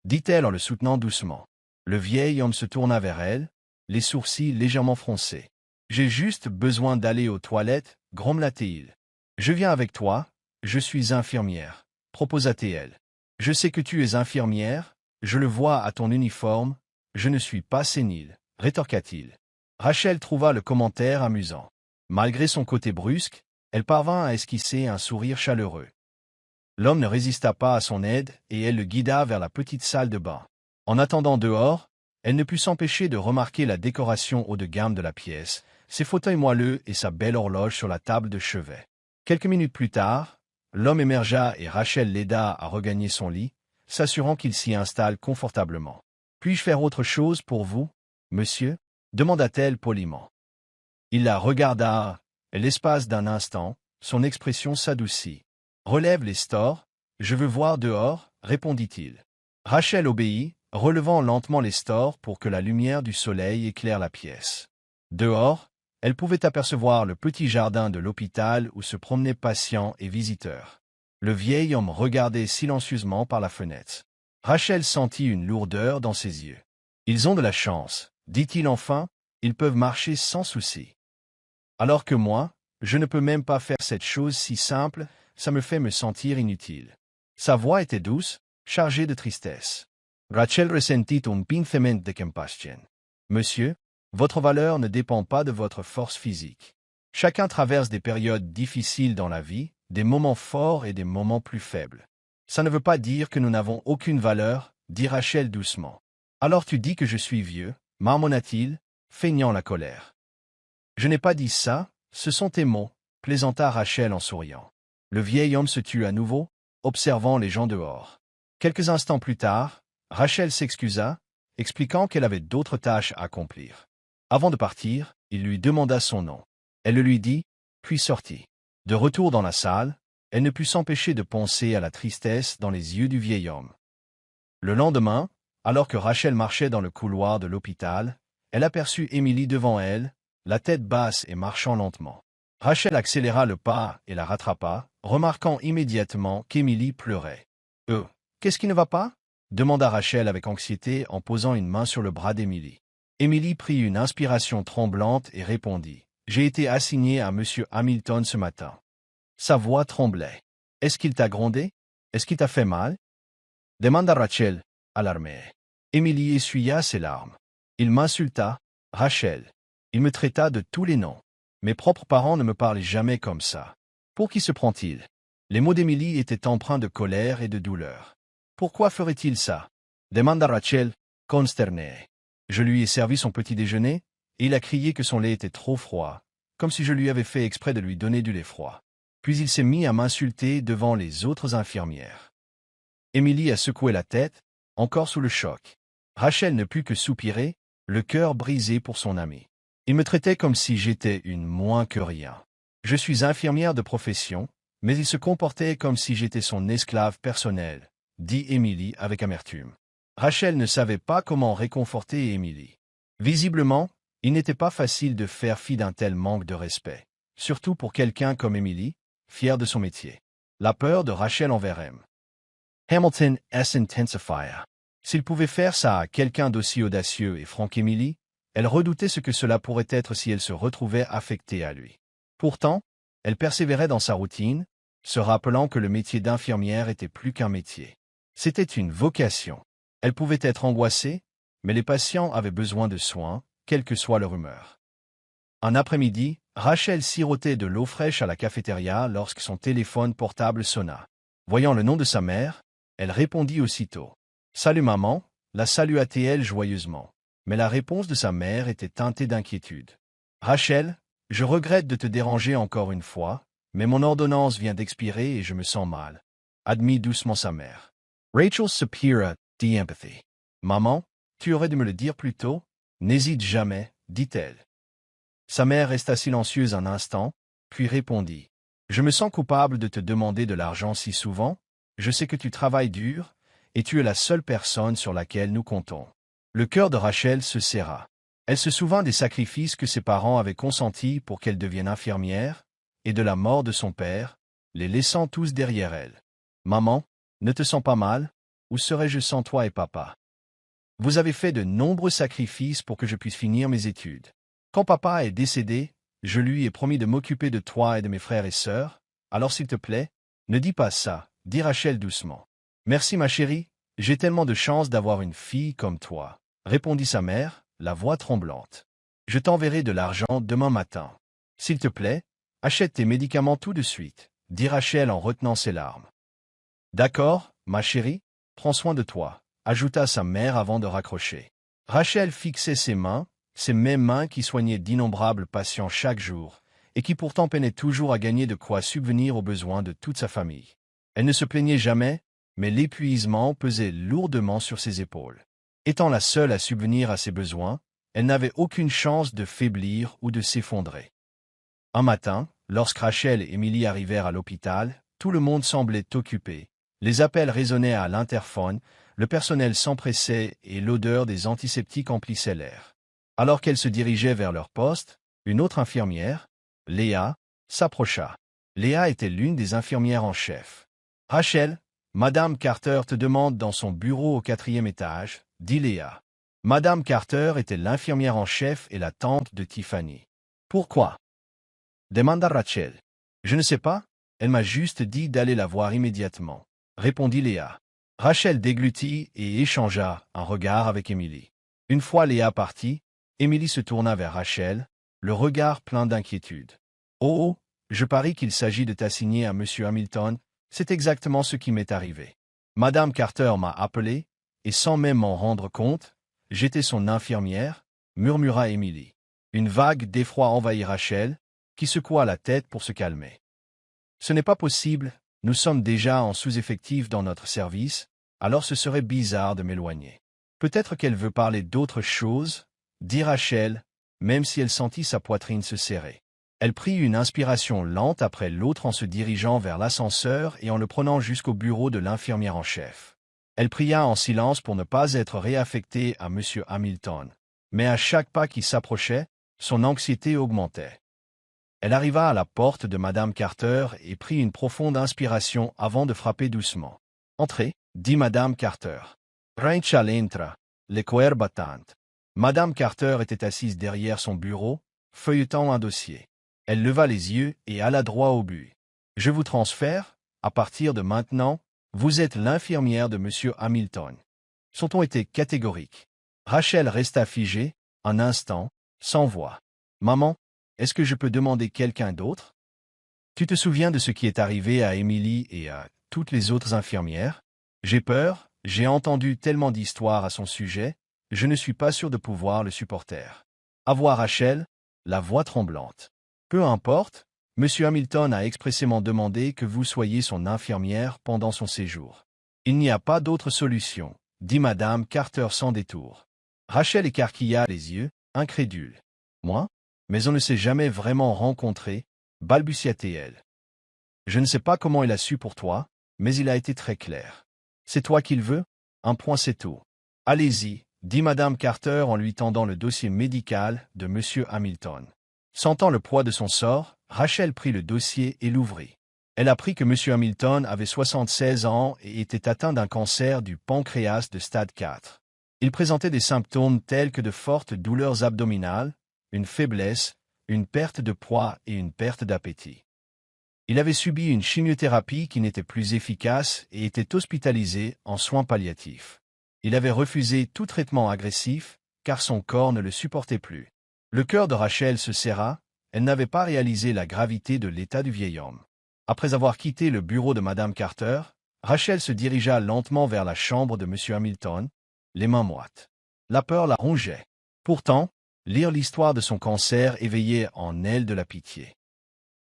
dit-elle en le soutenant doucement. Le vieil homme se tourna vers elle, les sourcils légèrement froncés. « J'ai juste besoin d'aller aux toilettes, grommela-t-il. « Je viens avec toi, je suis infirmière, proposa-t-elle. « Je sais que tu es infirmière, je le vois à ton uniforme, je ne suis pas sénile, rétorqua-t-il. Rachel trouva le commentaire amusant. Malgré son côté brusque, elle parvint à esquisser un sourire chaleureux. L'homme ne résista pas à son aide et elle le guida vers la petite salle de bain. En attendant dehors, elle ne put s'empêcher de remarquer la décoration haut de gamme de la pièce, ses fauteuils moelleux et sa belle horloge sur la table de chevet. Quelques minutes plus tard, l'homme émergea et Rachel l'aida à regagner son lit, s'assurant qu'il s'y installe confortablement. « Puis-je faire autre chose pour vous, monsieur ?» demanda-t-elle poliment. Il la regarda, et l'espace d'un instant, son expression s'adoucit. « Relève les stores, je veux voir dehors, » répondit-il. Rachel obéit, relevant lentement les stores pour que la lumière du soleil éclaire la pièce. Dehors, elle pouvait apercevoir le petit jardin de l'hôpital où se promenaient patients et visiteurs. Le vieil homme regardait silencieusement par la fenêtre. Rachel sentit une lourdeur dans ses yeux. « Ils ont de la chance, » dit-il enfin, « ils peuvent marcher sans souci. Alors que moi, je ne peux même pas faire cette chose si simple, ça me fait me sentir inutile. » Sa voix était douce, chargée de tristesse. Rachel ressentit un pincement de compassion. « Monsieur, votre valeur ne dépend pas de votre force physique. Chacun traverse des périodes difficiles dans la vie, des moments forts et des moments plus faibles. Ça ne veut pas dire que nous n'avons aucune valeur, dit Rachel doucement. Alors tu dis que je suis vieux, marmonna-t-il, feignant la colère. Je n'ai pas dit ça, ce sont tes mots, plaisanta Rachel en souriant. Le vieil homme se tut à nouveau, observant les gens dehors. Quelques instants plus tard, Rachel s'excusa, expliquant qu'elle avait d'autres tâches à accomplir. Avant de partir, il lui demanda son nom. Elle le lui dit, puis sortit. De retour dans la salle, elle ne put s'empêcher de penser à la tristesse dans les yeux du vieil homme. Le lendemain, alors que Rachel marchait dans le couloir de l'hôpital, elle aperçut Émilie devant elle, la tête basse et marchant lentement. Rachel accéléra le pas et la rattrapa, remarquant immédiatement qu'Émilie pleurait. Qu'est-ce qui ne va pas ?» demanda Rachel avec anxiété en posant une main sur le bras d'Émilie. Émilie prit une inspiration tremblante et répondit. « J'ai été assignée à M. Hamilton ce matin. » Sa voix tremblait. « Est-ce qu'il t'a grondé? Est-ce qu'il t'a fait mal ?» demanda Rachel, alarmée. Émilie essuya ses larmes. « Il m'insulta, Rachel. Il me traita de tous les noms. Mes propres parents ne me parlaient jamais comme ça. Pour qui se prend-il ?» Les mots d'Émilie étaient empreints de colère et de douleur. « Pourquoi ferait-il ça ?» demanda Rachel, consternée. Je lui ai servi son petit déjeuner, et il a crié que son lait était trop froid, comme si je lui avais fait exprès de lui donner du lait froid. Puis il s'est mis à m'insulter devant les autres infirmières. Émilie a secoué la tête, encore sous le choc. Rachel ne put que soupirer, le cœur brisé pour son ami. Il me traitait comme si j'étais une moins que rien. Je suis infirmière de profession, mais il se comportait comme si j'étais son esclave personnel, dit Émilie avec amertume. Rachel ne savait pas comment réconforter Émilie. Visiblement, il n'était pas facile de faire fi d'un tel manque de respect, surtout pour quelqu'un comme Émilie, fière de son métier. La peur de Rachel envers Hamilton s'intensifia. S'il pouvait faire ça à quelqu'un d'aussi audacieux et franc qu'Émilie, elle redoutait ce que cela pourrait être si elle se retrouvait affectée à lui. Pourtant, elle persévérait dans sa routine, se rappelant que le métier d'infirmière était plus qu'un métier. C'était une vocation. Elle pouvait être angoissée, mais les patients avaient besoin de soins, quelle que soit leur humeur. Un après-midi, Rachel sirotait de l'eau fraîche à la cafétéria lorsque son téléphone portable sonna. Voyant le nom de sa mère, elle répondit aussitôt. « Salut maman », la salua-t-elle joyeusement. Mais la réponse de sa mère était teintée d'inquiétude. « Rachel, je regrette de te déranger encore une fois, mais mon ordonnance vient d'expirer et je me sens mal. » admit doucement sa mère. Rachel soupira d'empathy. « Maman, tu aurais dû me le dire plus tôt. N'hésite jamais, dit-elle. » Sa mère resta silencieuse un instant, puis répondit. « Je me sens coupable de te demander de l'argent si souvent. Je sais que tu travailles dur, et tu es la seule personne sur laquelle nous comptons. » Le cœur de Rachel se serra. Elle se souvint des sacrifices que ses parents avaient consentis pour qu'elle devienne infirmière, et de la mort de son père, les laissant tous derrière elle. « Maman, ne te sens pas mal? Où serais-je sans toi et papa? Vous avez fait de nombreux sacrifices pour que je puisse finir mes études. Quand papa est décédé, je lui ai promis de m'occuper de toi et de mes frères et sœurs, alors s'il te plaît, ne dis pas ça, dit Rachel doucement. « Merci ma chérie, j'ai tellement de chance d'avoir une fille comme toi, répondit sa mère, la voix tremblante. Je t'enverrai de l'argent demain matin. S'il te plaît, achète tes médicaments tout de suite, dit Rachel en retenant ses larmes. D'accord, ma chérie, prends soin de toi, ajouta sa mère avant de raccrocher. Rachel fixait ses mains, ces mêmes mains qui soignaient d'innombrables patients chaque jour, et qui pourtant peinaient toujours à gagner de quoi subvenir aux besoins de toute sa famille. Elle ne se plaignait jamais, mais l'épuisement pesait lourdement sur ses épaules. Étant la seule à subvenir à ses besoins, elle n'avait aucune chance de faiblir ou de s'effondrer. Un matin, lorsque Rachel et Émilie arrivèrent à l'hôpital, tout le monde semblait occupé. Les appels résonnaient à l'interphone, le personnel s'empressait et l'odeur des antiseptiques emplissait l'air. Alors qu'elle se dirigeait vers leur poste, une autre infirmière, Léa, s'approcha. Léa était l'une des infirmières en chef. « Rachel, Madame Carter te demande dans son bureau au 4e étage, » dit Léa. Madame Carter était l'infirmière en chef et la tante de Tiffany. « Pourquoi ?» demanda Rachel. « Je ne sais pas, elle m'a juste dit d'aller la voir immédiatement, » répondit Léa. Rachel déglutit et échangea un regard avec Émilie. Une fois Léa partie, Émilie se tourna vers Rachel, le regard plein d'inquiétude. « Oh, je parie qu'il s'agit de t'assigner à M. Hamilton, c'est exactement ce qui m'est arrivé. Madame Carter m'a appelé, et sans même m'en rendre compte, j'étais son infirmière, murmura Emily. Une vague d'effroi envahit Rachel, qui secoua la tête pour se calmer. Ce n'est pas possible, nous sommes déjà en sous-effectif dans notre service, alors ce serait bizarre de m'éloigner. Peut-être qu'elle veut parler d'autre chose, dit Rachel, même si elle sentit sa poitrine se serrer. Elle prit une inspiration lente après l'autre en se dirigeant vers l'ascenseur et en le prenant jusqu'au bureau de l'infirmière en chef. Elle pria en silence pour ne pas être réaffectée à M. Hamilton. Mais à chaque pas qui s'approchait, son anxiété augmentait. Elle arriva à la porte de Madame Carter et prit une profonde inspiration avant de frapper doucement. « Entrez, » dit Madame Carter. « Rachel entra, le cœur battant. » Madame Carter était assise derrière son bureau, feuilletant un dossier. Elle leva les yeux et alla droit au but. « Je vous transfère, à partir de maintenant, vous êtes l'infirmière de M. Hamilton. » Son ton était catégorique. Rachel resta figée, un instant, sans voix. « Maman, est-ce que je peux demander quelqu'un d'autre? Tu te souviens de ce qui est arrivé à Emily et à toutes les autres infirmières? J'ai peur, j'ai entendu tellement d'histoires à son sujet, je ne suis pas sûr de pouvoir le supporter. » À voir Rachel, la voix tremblante. « Peu importe, M. Hamilton a expressément demandé que vous soyez son infirmière pendant son séjour. Il n'y a pas d'autre solution, dit Madame Carter sans détour. » Rachel écarquilla les yeux, incrédule. « Moi? Mais on ne s'est jamais vraiment rencontrés, balbutia-t-elle. Je ne sais pas comment il a su pour toi, mais il a été très clair. C'est toi qu'il veut? Un point c'est tout. Allez-y, dit Madame Carter en lui tendant le dossier médical de M. Hamilton. Sentant le poids de son sort, Rachel prit le dossier et l'ouvrit. Elle apprit que M. Hamilton avait 76 ans et était atteint d'un cancer du pancréas de stade 4. Il présentait des symptômes tels que de fortes douleurs abdominales, une faiblesse, une perte de poids et une perte d'appétit. Il avait subi une chimiothérapie qui n'était plus efficace et était hospitalisé en soins palliatifs. Il avait refusé tout traitement agressif, car son corps ne le supportait plus. Le cœur de Rachel se serra, elle n'avait pas réalisé la gravité de l'état du vieil homme. Après avoir quitté le bureau de Madame Carter, Rachel se dirigea lentement vers la chambre de M. Hamilton, les mains moites. La peur la rongeait. Pourtant, lire l'histoire de son cancer éveillait en elle de la pitié.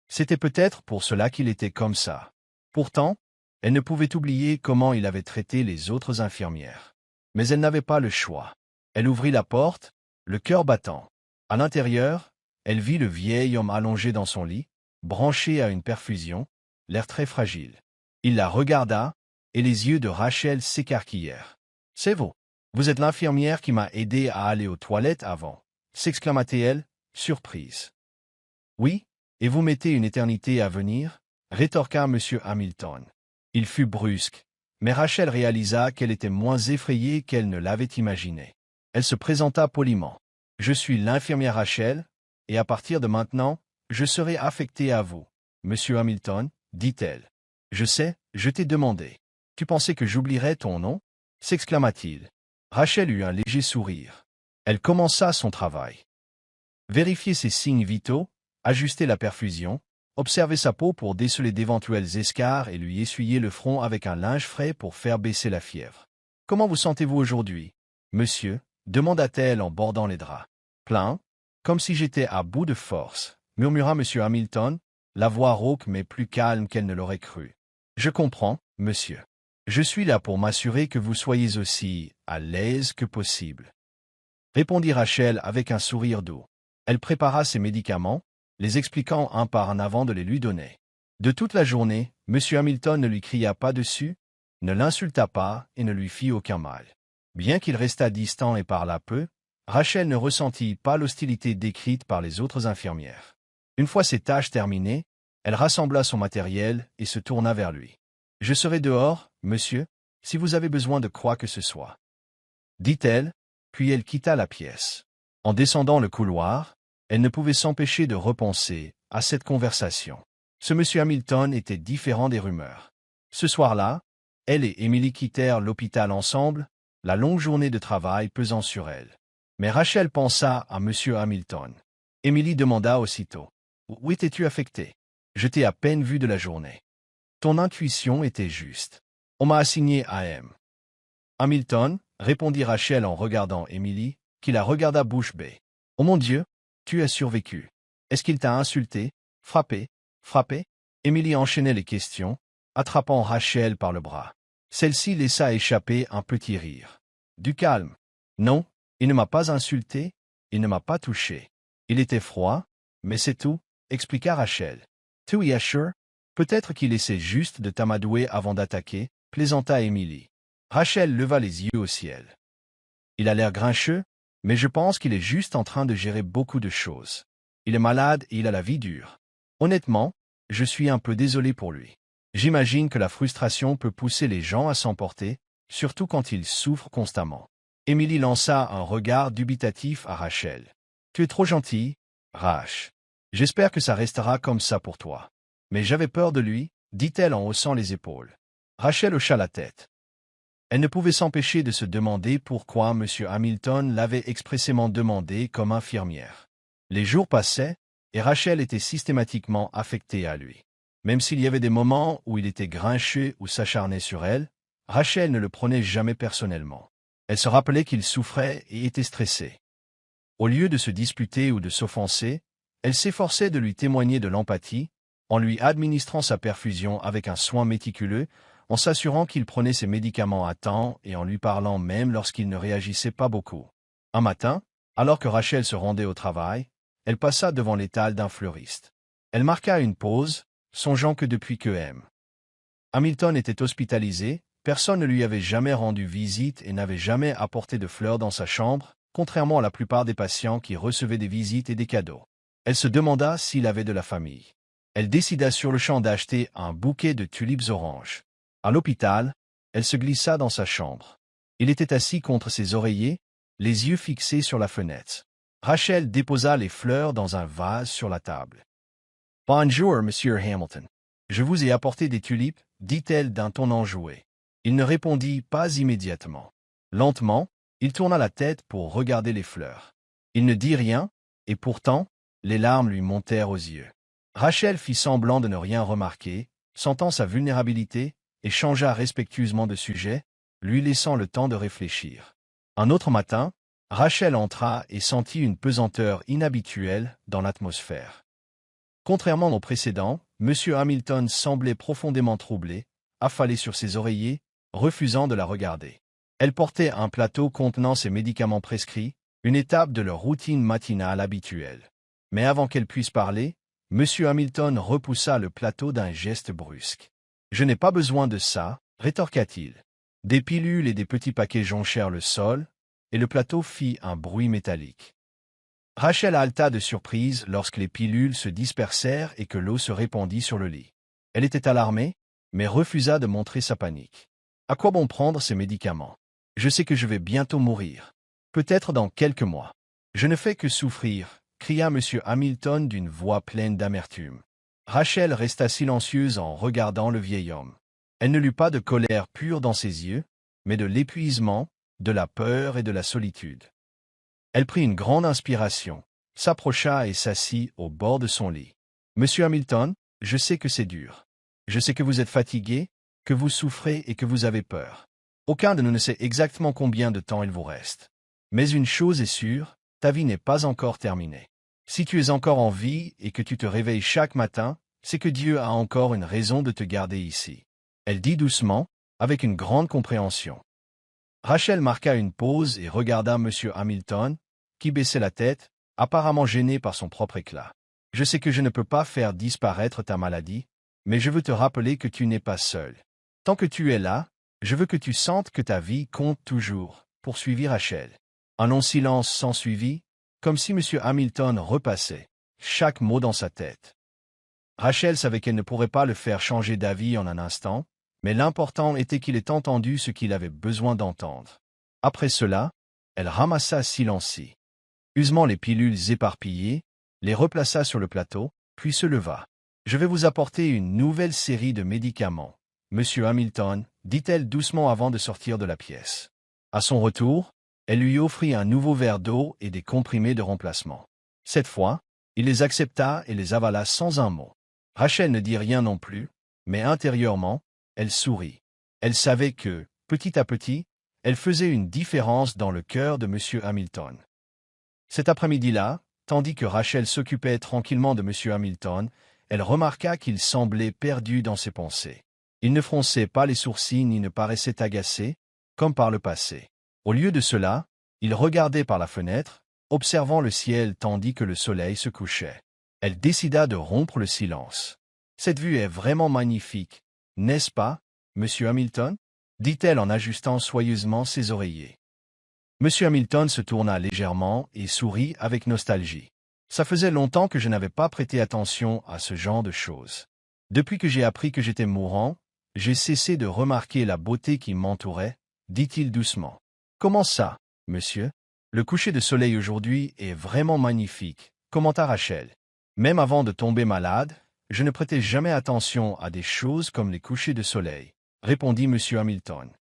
C'était peut-être pour cela qu'il était comme ça. Pourtant, elle ne pouvait oublier comment il avait traité les autres infirmières. Mais elle n'avait pas le choix. Elle ouvrit la porte, le cœur battant. À l'intérieur, elle vit le vieil homme allongé dans son lit, branché à une perfusion, l'air très fragile. Il la regarda, et les yeux de Rachel s'écarquillèrent. « C'est vous. Vous êtes l'infirmière qui m'a aidé à aller aux toilettes avant. » s'exclama-t-elle, surprise. « Oui, et vous mettez une éternité à venir » rétorqua M. Hamilton. Il fut brusque, mais Rachel réalisa qu'elle était moins effrayée qu'elle ne l'avait imaginé. Elle se présenta poliment. « Je suis l'infirmière Rachel, et à partir de maintenant, je serai affectée à vous, M. Hamilton, dit-elle. « Je sais, je t'ai demandé. Tu pensais que j'oublierais ton nom » s'exclama-t-il. Rachel eut un léger sourire. Elle commença son travail. Vérifier ses signes vitaux, ajuster la perfusion, observer sa peau pour déceler d'éventuels escarres et lui essuyer le front avec un linge frais pour faire baisser la fièvre. « Comment vous sentez-vous aujourd'hui, monsieur » demanda-t-elle en bordant les draps. « Plein, comme si j'étais à bout de force » murmura M. Hamilton, la voix rauque mais plus calme qu'elle ne l'aurait cru. « Je comprends, monsieur. Je suis là pour m'assurer que vous soyez aussi à l'aise que possible. » Répondit Rachel avec un sourire doux. Elle prépara ses médicaments, les expliquant un par un avant de les lui donner. De toute la journée, M. Hamilton ne lui cria pas dessus, ne l'insulta pas et ne lui fit aucun mal. Bien qu'il restât distant et parlât peu, Rachel ne ressentit pas l'hostilité décrite par les autres infirmières. Une fois ses tâches terminées, elle rassembla son matériel et se tourna vers lui. « Je serai dehors, monsieur, si vous avez besoin de quoi que ce soit. » dit-elle, puis elle quitta la pièce. En descendant le couloir, elle ne pouvait s'empêcher de repenser à cette conversation. Ce M. Hamilton était différent des rumeurs. Ce soir-là, elle et Emily quittèrent l'hôpital ensemble, la longue journée de travail pesant sur elle. Mais Rachel pensa à M. Hamilton. Emily demanda aussitôt. « Où étais-tu affecté? Je t'ai à peine vu de la journée. » Ton intuition était juste. On m'a assigné à M. Hamilton, répondit Rachel en regardant Emily, qui la regarda bouche bée. Oh mon Dieu, tu as survécu. Est-ce qu'il t'a insulté, frappé, frappé? Emily enchaînait les questions, attrapant Rachel par le bras. Celle-ci laissa échapper un petit rire. Du calme. Non, il ne m'a pas insulté, il ne m'a pas touché. Il était froid, mais c'est tout, expliqua Rachel. Tu y assures? Peut-être qu'il essaie juste de t'amadouer avant d'attaquer, plaisanta Emily. Rachel leva les yeux au ciel. Il a l'air grincheux, mais je pense qu'il est juste en train de gérer beaucoup de choses. Il est malade et il a la vie dure. Honnêtement, je suis un peu désolé pour lui. J'imagine que la frustration peut pousser les gens à s'emporter, surtout quand ils souffrent constamment. Emily lança un regard dubitatif à Rachel. Tu es trop gentille, Rach. J'espère que ça restera comme ça pour toi. Mais j'avais peur de lui, dit-elle en haussant les épaules. Rachel hocha la tête. Elle ne pouvait s'empêcher de se demander pourquoi M. Hamilton l'avait expressément demandé comme infirmière. Les jours passaient, et Rachel était systématiquement affectée à lui. Même s'il y avait des moments où il était grincheux ou s'acharnait sur elle, Rachel ne le prenait jamais personnellement. Elle se rappelait qu'il souffrait et était stressé. Au lieu de se disputer ou de s'offenser, elle s'efforçait de lui témoigner de l'empathie, en lui administrant sa perfusion avec un soin méticuleux, en s'assurant qu'il prenait ses médicaments à temps et en lui parlant même lorsqu'il ne réagissait pas beaucoup. Un matin, alors que Rachel se rendait au travail, elle passa devant l'étal d'un fleuriste. Elle marqua une pause, songeant que depuis que M. Hamilton était hospitalisé, personne ne lui avait jamais rendu visite et n'avait jamais apporté de fleurs dans sa chambre, contrairement à la plupart des patients qui recevaient des visites et des cadeaux. Elle se demanda s'il avait de la famille. Elle décida sur le champ d'acheter un bouquet de tulipes oranges. À l'hôpital, elle se glissa dans sa chambre. Il était assis contre ses oreillers, les yeux fixés sur la fenêtre. Rachel déposa les fleurs dans un vase sur la table. « Bonjour, Monsieur Hamilton. Je vous ai apporté des tulipes, dit-elle d'un ton enjoué. Il ne répondit pas immédiatement. Lentement, il tourna la tête pour regarder les fleurs. Il ne dit rien, et pourtant, les larmes lui montèrent aux yeux. Rachel fit semblant de ne rien remarquer, sentant sa vulnérabilité, et changea respectueusement de sujet, lui laissant le temps de réfléchir. Un autre matin, Rachel entra et sentit une pesanteur inhabituelle dans l'atmosphère. Contrairement au précédent, M. Hamilton semblait profondément troublé, affalé sur ses oreillers, refusant de la regarder. Elle portait un plateau contenant ses médicaments prescrits, une étape de leur routine matinale habituelle. Mais avant qu'elle puisse parler, M. Hamilton repoussa le plateau d'un geste brusque. « Je n'ai pas besoin de ça, rétorqua-t-il. Des pilules et des petits paquets jonchèrent le sol, et le plateau fit un bruit métallique. Rachel halta de surprise lorsque les pilules se dispersèrent et que l'eau se répandit sur le lit. Elle était alarmée, mais refusa de montrer sa panique. « À quoi bon prendre ces médicaments? Je sais que je vais bientôt mourir. Peut-être dans quelques mois. Je ne fais que souffrir, » cria M. Hamilton d'une voix pleine d'amertume. Rachel resta silencieuse en regardant le vieil homme. Elle ne lut pas de colère pure dans ses yeux, mais de l'épuisement, de la peur et de la solitude. Elle prit une grande inspiration, s'approcha et s'assit au bord de son lit. « Monsieur Hamilton, je sais que c'est dur. Je sais que vous êtes fatigué, que vous souffrez et que vous avez peur. Aucun de nous ne sait exactement combien de temps il vous reste. Mais une chose est sûre, ta vie n'est pas encore terminée. Si tu es encore en vie et que tu te réveilles chaque matin, c'est que Dieu a encore une raison de te garder ici. » Elle dit doucement, avec une grande compréhension. Rachel marqua une pause et regarda M. Hamilton, qui baissait la tête, apparemment gêné par son propre éclat. « Je sais que je ne peux pas faire disparaître ta maladie, mais je veux te rappeler que tu n'es pas seul. Tant que tu es là, je veux que tu sentes que ta vie compte toujours, » poursuivit Rachel. Un long silence s'ensuivit, comme si M. Hamilton repassait chaque mot dans sa tête. Rachel savait qu'elle ne pourrait pas le faire changer d'avis en un instant, mais l'important était qu'il ait entendu ce qu'il avait besoin d'entendre. Après cela, elle ramassa silencie, usement les pilules éparpillées, les replaça sur le plateau, puis se leva. « Je vais vous apporter une nouvelle série de médicaments, Monsieur Hamilton, » dit-elle doucement avant de sortir de la pièce. À son retour, elle lui offrit un nouveau verre d'eau et des comprimés de remplacement. Cette fois, il les accepta et les avala sans un mot. Rachel ne dit rien non plus, mais intérieurement, elle sourit. Elle savait que, petit à petit, elle faisait une différence dans le cœur de M. Hamilton. Cet après-midi-là, tandis que Rachel s'occupait tranquillement de M. Hamilton, elle remarqua qu'il semblait perdu dans ses pensées. Il ne fronçait pas les sourcils ni ne paraissait agacé, comme par le passé. Au lieu de cela, il regardait par la fenêtre, observant le ciel tandis que le soleil se couchait. Elle décida de rompre le silence. « Cette vue est vraiment magnifique, n'est-ce pas, Monsieur Hamilton ?» dit-elle en ajustant soigneusement ses oreillers. Monsieur Hamilton se tourna légèrement et sourit avec nostalgie. « Ça faisait longtemps que je n'avais pas prêté attention à ce genre de choses. Depuis que j'ai appris que j'étais mourant, j'ai cessé de remarquer la beauté qui m'entourait, dit-il doucement. « Comment ça, monsieur? Le coucher de soleil aujourd'hui est vraiment magnifique, commenta Rachel. Même avant de tomber malade, je ne prêtais jamais attention à des choses comme les couchers de soleil, répondit Monsieur Hamilton.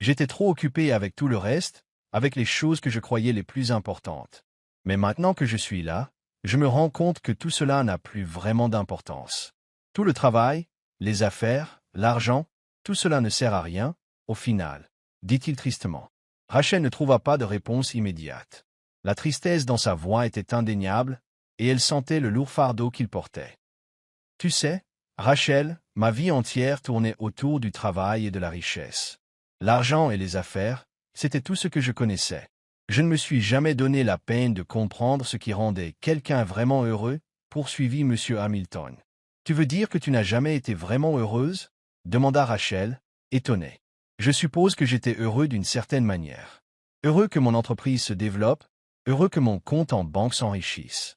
J'étais trop occupé avec tout le reste, avec les choses que je croyais les plus importantes. Mais maintenant que je suis là, je me rends compte que tout cela n'a plus vraiment d'importance. Tout le travail, les affaires, l'argent, tout cela ne sert à rien, au final, dit-il tristement. Rachel ne trouva pas de réponse immédiate. La tristesse dans sa voix était indéniable, et elle sentait le lourd fardeau qu'il portait. Tu sais, Rachel, ma vie entière tournait autour du travail et de la richesse. L'argent et les affaires, c'était tout ce que je connaissais. Je ne me suis jamais donné la peine de comprendre ce qui rendait quelqu'un vraiment heureux, poursuivit M. Hamilton. Tu veux dire que tu n'as jamais été vraiment heureuse? Demanda Rachel, étonnée. Je suppose que j'étais heureux d'une certaine manière. Heureux que mon entreprise se développe, heureux que mon compte en banque s'enrichisse.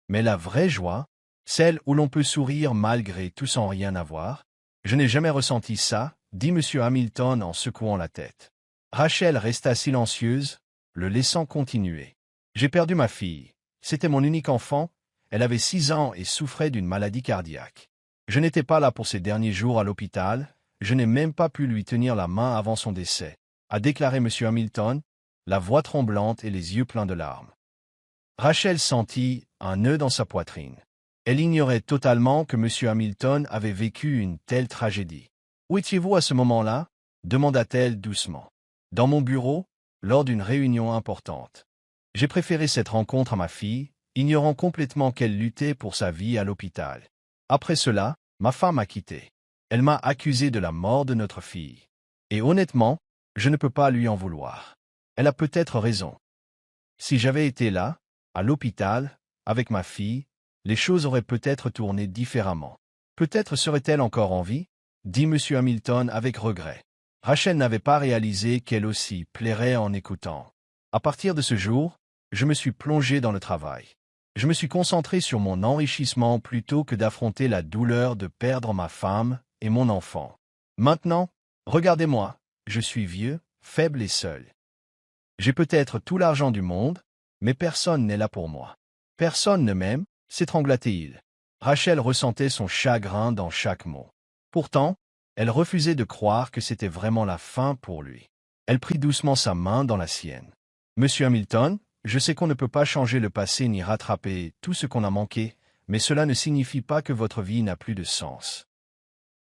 Mais la vraie joie, celle où l'on peut sourire malgré tout sans rien avoir, je n'ai jamais ressenti ça, dit M. Hamilton en secouant la tête. Rachel resta silencieuse, le laissant continuer. J'ai perdu ma fille. C'était mon unique enfant. Elle avait 6 ans et souffrait d'une maladie cardiaque. Je n'étais pas là pour ses derniers jours à l'hôpital. Je n'ai même pas pu lui tenir la main avant son décès, a déclaré M. Hamilton, la voix tremblante et les yeux pleins de larmes. Rachel sentit un nœud dans sa poitrine. Elle ignorait totalement que M. Hamilton avait vécu une telle tragédie. « Où étiez-vous à ce moment-là » demanda-t-elle doucement. « Dans mon bureau, lors d'une réunion importante. J'ai préféré cette rencontre à ma fille, ignorant complètement qu'elle luttait pour sa vie à l'hôpital. Après cela, ma femme m'a quitté. Elle m'a accusé de la mort de notre fille. Et honnêtement, je ne peux pas lui en vouloir. Elle a peut-être raison. Si j'avais été là, à l'hôpital, avec ma fille, les choses auraient peut-être tourné différemment. Peut-être serait-elle encore en vie, dit M. Hamilton avec regret. Rachel n'avait pas réalisé qu'elle aussi plairait en écoutant. À partir de ce jour, je me suis plongé dans le travail. Je me suis concentré sur mon enrichissement plutôt que d'affronter la douleur de perdre ma femme et mon enfant. Maintenant, regardez-moi, je suis vieux, faible et seul. J'ai peut-être tout l'argent du monde, mais personne n'est là pour moi. Personne ne m'aime, s'étrangla-t-il. Rachel ressentait son chagrin dans chaque mot. Pourtant, elle refusait de croire que c'était vraiment la fin pour lui. Elle prit doucement sa main dans la sienne. « Monsieur Hamilton, je sais qu'on ne peut pas changer le passé ni rattraper tout ce qu'on a manqué, mais cela ne signifie pas que votre vie n'a plus de sens.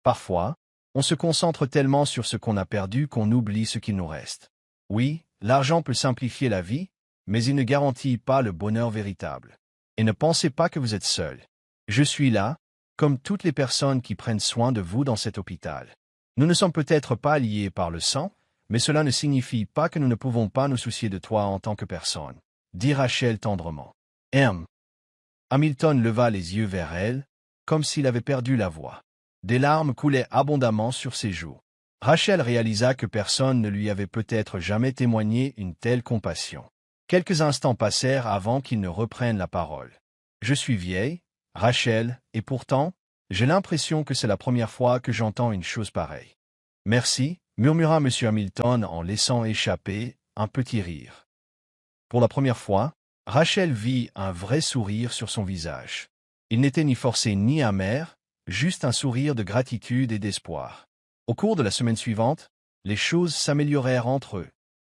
Parfois, on se concentre tellement sur ce qu'on a perdu qu'on oublie ce qu'il nous reste. Oui, l'argent peut simplifier la vie, mais il ne garantit pas le bonheur véritable. Et ne pensez pas que vous êtes seul. Je suis là, comme toutes les personnes qui prennent soin de vous dans cet hôpital. Nous ne sommes peut-être pas liés par le sang, mais cela ne signifie pas que nous ne pouvons pas nous soucier de toi en tant que personne, dit Rachel tendrement. Hamilton leva les yeux vers elle, comme s'il avait perdu la voix. Des larmes coulaient abondamment sur ses joues. Rachel réalisa que personne ne lui avait peut-être jamais témoigné une telle compassion. Quelques instants passèrent avant qu'il ne reprenne la parole. « Je suis vieille, Rachel, et pourtant, j'ai l'impression que c'est la première fois que j'entends une chose pareille. »« Merci, » murmura M. Hamilton en laissant échapper un petit rire. Pour la première fois, Rachel vit un vrai sourire sur son visage. Il n'était ni forcé ni amer, juste un sourire de gratitude et d'espoir. Au cours de la semaine suivante, les choses s'améliorèrent entre eux.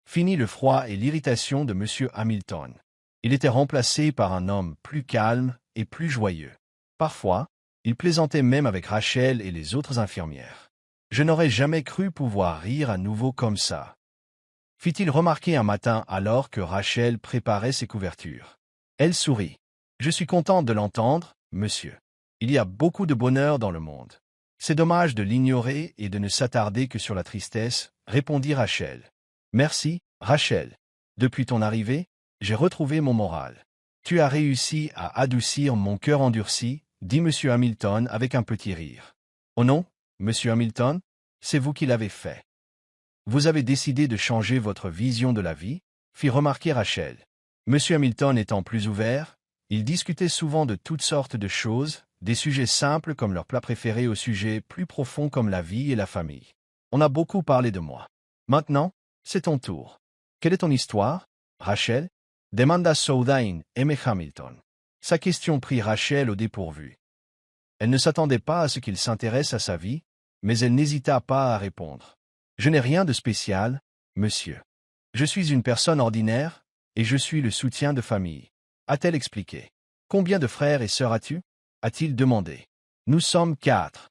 Fini le froid et l'irritation de M. Hamilton. Il était remplacé par un homme plus calme et plus joyeux. Parfois, il plaisantait même avec Rachel et les autres infirmières. Je n'aurais jamais cru pouvoir rire à nouveau comme ça. Fit-il remarquer un matin alors que Rachel préparait ses couvertures. Elle sourit. Je suis contente de l'entendre, monsieur. Il y a beaucoup de bonheur dans le monde. C'est dommage de l'ignorer et de ne s'attarder que sur la tristesse, répondit Rachel. Merci, Rachel. Depuis ton arrivée, j'ai retrouvé mon moral. Tu as réussi à adoucir mon cœur endurci, dit M. Hamilton avec un petit rire. Oh non, M. Hamilton, c'est vous qui l'avez fait. Vous avez décidé de changer votre vision de la vie, fit remarquer Rachel. M. Hamilton étant plus ouvert, il discutait souvent de toutes sortes de choses, des sujets simples comme leurs plats préférés aux sujets plus profonds comme la vie et la famille. On a beaucoup parlé de moi. Maintenant, c'est ton tour. Quelle est ton histoire, Rachel? Demanda Soudain, aimé Hamilton. Sa question prit Rachel au dépourvu. Elle ne s'attendait pas à ce qu'il s'intéresse à sa vie, mais elle n'hésita pas à répondre. Je n'ai rien de spécial, monsieur. Je suis une personne ordinaire, et je suis le soutien de famille. A-t-elle expliqué. Combien de frères et sœurs as-tu? A-t-il demandé. Nous sommes 4.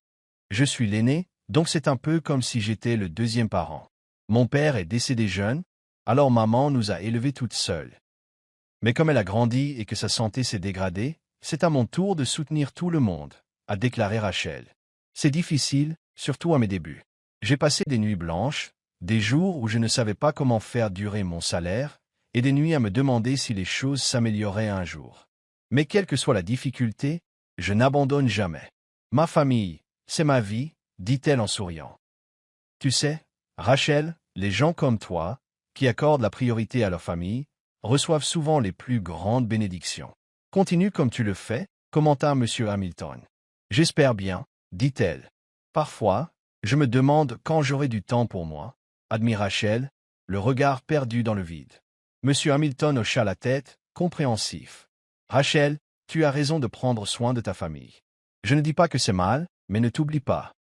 Je suis l'aîné, donc c'est un peu comme si j'étais le deuxième parent. Mon père est décédé jeune, alors maman nous a élevés toutes seules. Mais comme elle a grandi et que sa santé s'est dégradée, c'est à mon tour de soutenir tout le monde, a déclaré Rachel. C'est difficile, surtout à mes débuts. J'ai passé des nuits blanches, des jours où je ne savais pas comment faire durer mon salaire, et des nuits à me demander si les choses s'amélioraient un jour. Mais quelle que soit la difficulté, je n'abandonne jamais. Ma famille, c'est ma vie, dit-elle en souriant. Tu sais, Rachel, les gens comme toi, qui accordent la priorité à leur famille, reçoivent souvent les plus grandes bénédictions. Continue comme tu le fais, commenta M. Hamilton. J'espère bien, dit-elle. Parfois, je me demande quand j'aurai du temps pour moi, admit Rachel, le regard perdu dans le vide. M. Hamilton hocha la tête, compréhensif. Rachel, tu as raison de prendre soin de ta famille. Je ne dis pas que c'est mal, mais ne t'oublie pas.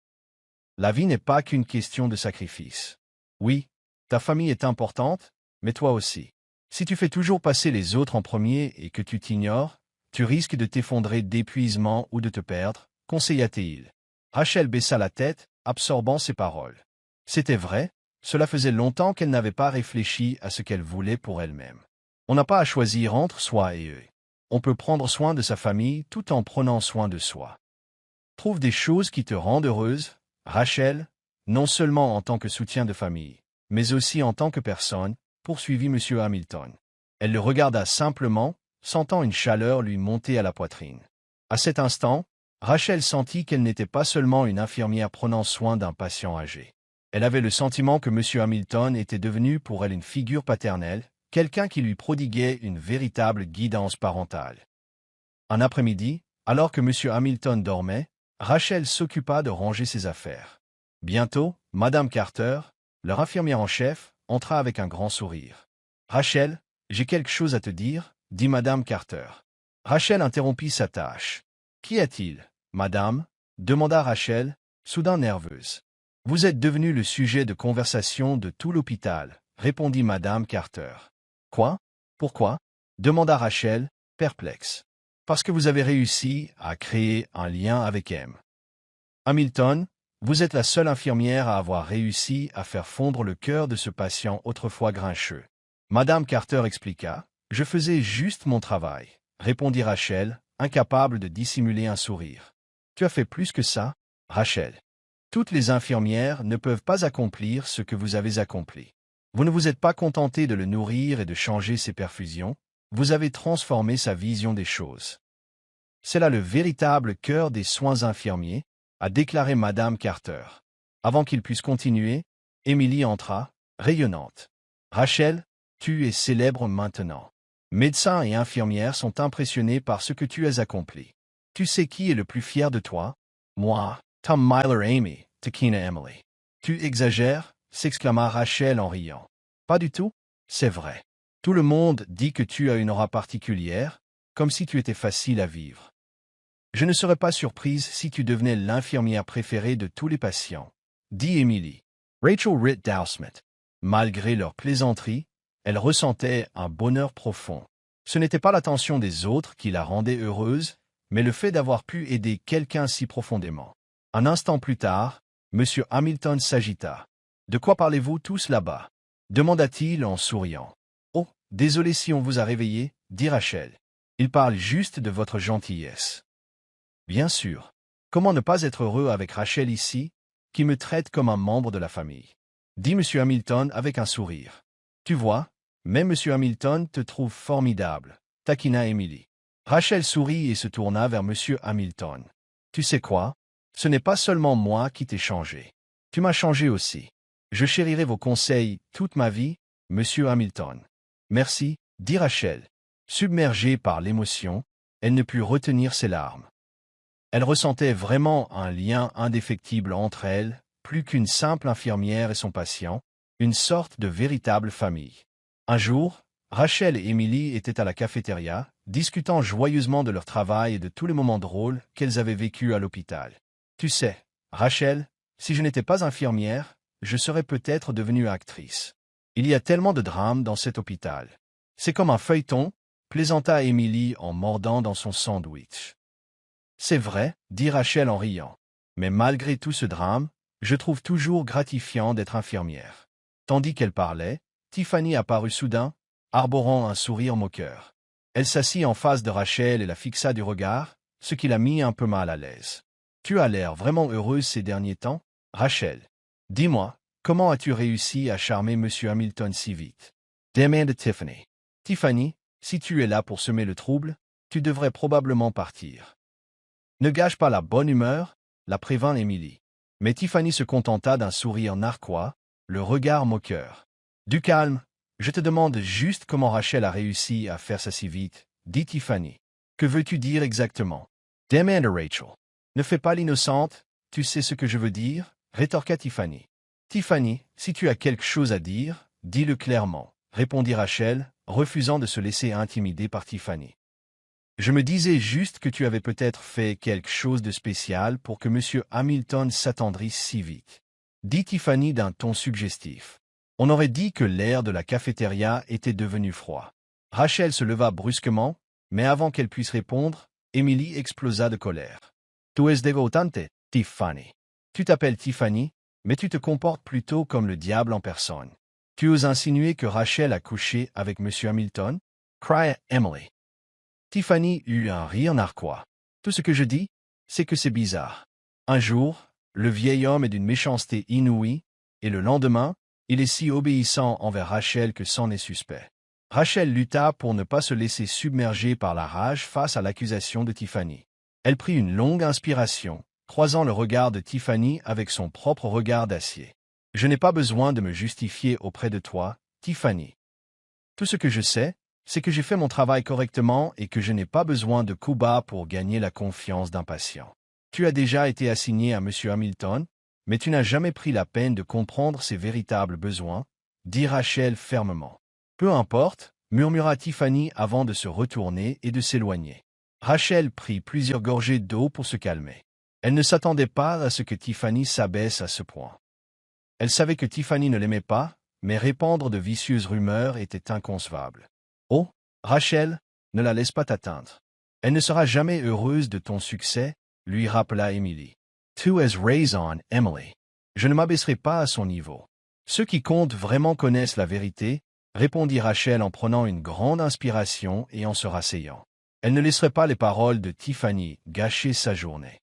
La vie n'est pas qu'une question de sacrifice. Oui, ta famille est importante, mais toi aussi. Si tu fais toujours passer les autres en premier et que tu t'ignores, tu risques de t'effondrer d'épuisement ou de te perdre, conseilla-t-il. Rachel baissa la tête, absorbant ses paroles. C'était vrai, cela faisait longtemps qu'elle n'avait pas réfléchi à ce qu'elle voulait pour elle-même. On n'a pas à choisir entre soi et eux. On peut prendre soin de sa famille tout en prenant soin de soi. Trouve des choses qui te rendent heureuse, Rachel, non seulement en tant que soutien de famille, mais aussi en tant que personne, poursuivit M. Hamilton. Elle le regarda simplement, sentant une chaleur lui monter à la poitrine. À cet instant, Rachel sentit qu'elle n'était pas seulement une infirmière prenant soin d'un patient âgé. Elle avait le sentiment que M. Hamilton était devenu pour elle une figure paternelle, quelqu'un qui lui prodiguait une véritable guidance parentale. Un après-midi, alors que M. Hamilton dormait, Rachel s'occupa de ranger ses affaires. Bientôt, Madame Carter, leur infirmière en chef, entra avec un grand sourire. « Rachel, j'ai quelque chose à te dire, » dit Madame Carter. Rachel interrompit sa tâche. « Qu'y a-t-il, madame ?» demanda Rachel, soudain nerveuse. « Vous êtes devenu le sujet de conversation de tout l'hôpital, » répondit Madame Carter. « Quoi? Pourquoi? » demanda Rachel, perplexe. « Parce que vous avez réussi à créer un lien avec M. Hamilton, vous êtes la seule infirmière à avoir réussi à faire fondre le cœur de ce patient autrefois grincheux. » Madame Carter expliqua. « Je faisais juste mon travail, » répondit Rachel, incapable de dissimuler un sourire. « Tu as fait plus que ça, Rachel. Toutes les infirmières ne peuvent pas accomplir ce que vous avez accompli. Vous ne vous êtes pas contenté de le nourrir et de changer ses perfusions, vous avez transformé sa vision des choses. C'est là le véritable cœur des soins infirmiers, a déclaré Madame Carter. Avant qu'il puisse continuer, Émilie entra, rayonnante. « Rachel, tu es célèbre maintenant. Médecins et infirmières sont impressionnés par ce que tu as accompli. Tu sais qui est le plus fier de toi? Moi, Tom Myler Amy, Takina Emily. Tu exagères, s'exclama Rachel en riant. Pas du tout, c'est vrai. Tout le monde dit que tu as une aura particulière, comme si tu étais facile à vivre. Je ne serais pas surprise si tu devenais l'infirmière préférée de tous les patients, dit Emily. Rachel Ritt Dowsmith. Malgré leur plaisanterie, elle ressentait un bonheur profond. Ce n'était pas l'attention des autres qui la rendait heureuse, mais le fait d'avoir pu aider quelqu'un si profondément. Un instant plus tard, Monsieur Hamilton s'agita. « De quoi parlez-vous tous là-bas » demanda-t-il en souriant. « Oh, désolé si on vous a réveillé, dit Rachel. Il parle juste de votre gentillesse. » Bien sûr. Comment ne pas être heureux avec Rachel ici, qui me traite comme un membre de la famille, dit Monsieur Hamilton avec un sourire. Tu vois, même Monsieur Hamilton te trouve formidable, taquina Emily. Rachel sourit et se tourna vers Monsieur Hamilton. Tu sais quoi? Ce n'est pas seulement moi qui t'ai changé. Tu m'as changé aussi. Je chérirai vos conseils toute ma vie, Monsieur Hamilton. Merci, dit Rachel. Submergée par l'émotion, elle ne put retenir ses larmes. Elle ressentait vraiment un lien indéfectible entre elle, plus qu'une simple infirmière et son patient, une sorte de véritable famille. Un jour, Rachel et Emily étaient à la cafétéria, discutant joyeusement de leur travail et de tous les moments drôles qu'elles avaient vécus à l'hôpital. Tu sais, Rachel, si je n'étais pas infirmière, je serais peut-être devenue actrice. Il y a tellement de drames dans cet hôpital. C'est comme un feuilleton, plaisanta Emily en mordant dans son sandwich. C'est vrai, dit Rachel en riant. Mais malgré tout ce drame, je trouve toujours gratifiant d'être infirmière. Tandis qu'elle parlait, Tiffany apparut soudain, arborant un sourire moqueur. Elle s'assit en face de Rachel et la fixa du regard, ce qui la mit un peu mal à l'aise. Tu as l'air vraiment heureuse ces derniers temps, Rachel. Dis-moi, comment as-tu réussi à charmer Monsieur Hamilton si vite? Demanda Tiffany. Tiffany, si tu es là pour semer le trouble, tu devrais probablement partir. Ne gâche pas la bonne humeur, la prévint Emily. Mais Tiffany se contenta d'un sourire narquois, le regard moqueur. Du calme, je te demande juste comment Rachel a réussi à faire ça si vite, dit Tiffany. Que veux-tu dire exactement? Demanda Rachel. Ne fais pas l'innocente, tu sais ce que je veux dire, rétorqua Tiffany. Tiffany, si tu as quelque chose à dire, dis-le clairement, répondit Rachel, refusant de se laisser intimider par Tiffany. Je me disais juste que tu avais peut-être fait quelque chose de spécial pour que Monsieur Hamilton s'attendrisse si vite, dit Tiffany d'un ton suggestif. On aurait dit que l'air de la cafétéria était devenu froid. Rachel se leva brusquement, mais avant qu'elle puisse répondre, Emily explosa de colère. Tu es dégoûtante, Tiffany. Tu t'appelles Tiffany, mais tu te comportes plutôt comme le diable en personne. Tu oses insinuer que Rachel a couché avec Monsieur Hamilton? Cria Emily. Tiffany eut un rire narquois. Tout ce que je dis, c'est que c'est bizarre. Un jour, le vieil homme est d'une méchanceté inouïe, et le lendemain, il est si obéissant envers Rachel que c'en est suspect. Rachel lutta pour ne pas se laisser submerger par la rage face à l'accusation de Tiffany. Elle prit une longue inspiration, croisant le regard de Tiffany avec son propre regard d'acier. « Je n'ai pas besoin de me justifier auprès de toi, Tiffany. Tout ce que je sais, c'est que j'ai fait mon travail correctement et que je n'ai pas besoin de coups bas pour gagner la confiance d'un patient. Tu as déjà été assigné à Monsieur Hamilton, mais tu n'as jamais pris la peine de comprendre ses véritables besoins, dit Rachel fermement. Peu importe, murmura Tiffany avant de se retourner et de s'éloigner. Rachel prit plusieurs gorgées d'eau pour se calmer. Elle ne s'attendait pas à ce que Tiffany s'abaisse à ce point. Elle savait que Tiffany ne l'aimait pas, mais répandre de vicieuses rumeurs était inconcevable. Oh, Rachel, ne la laisse pas t'atteindre. Elle ne sera jamais heureuse de ton succès, lui rappela Emily. Tu as raison, Emily. Je ne m'abaisserai pas à son niveau. Ceux qui comptent vraiment connaissent la vérité, répondit Rachel en prenant une grande inspiration et en se rasseyant. Elle ne laisserait pas les paroles de Tiffany gâcher sa journée.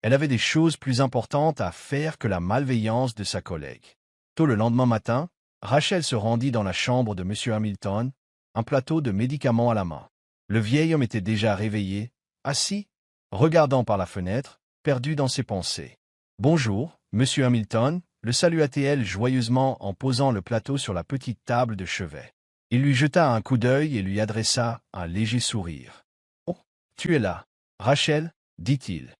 Elle avait des choses plus importantes à faire que la malveillance de sa collègue. Tôt le lendemain matin, Rachel se rendit dans la chambre de Monsieur Hamilton, un plateau de médicaments à la main. Le vieil homme était déjà réveillé, assis, regardant par la fenêtre, perdu dans ses pensées. « Bonjour, Monsieur Hamilton », le salua-t-elle joyeusement en posant le plateau sur la petite table de chevet. Il lui jeta un coup d'œil et lui adressa un léger sourire. « Oh, tu es là, Rachel » dit-il.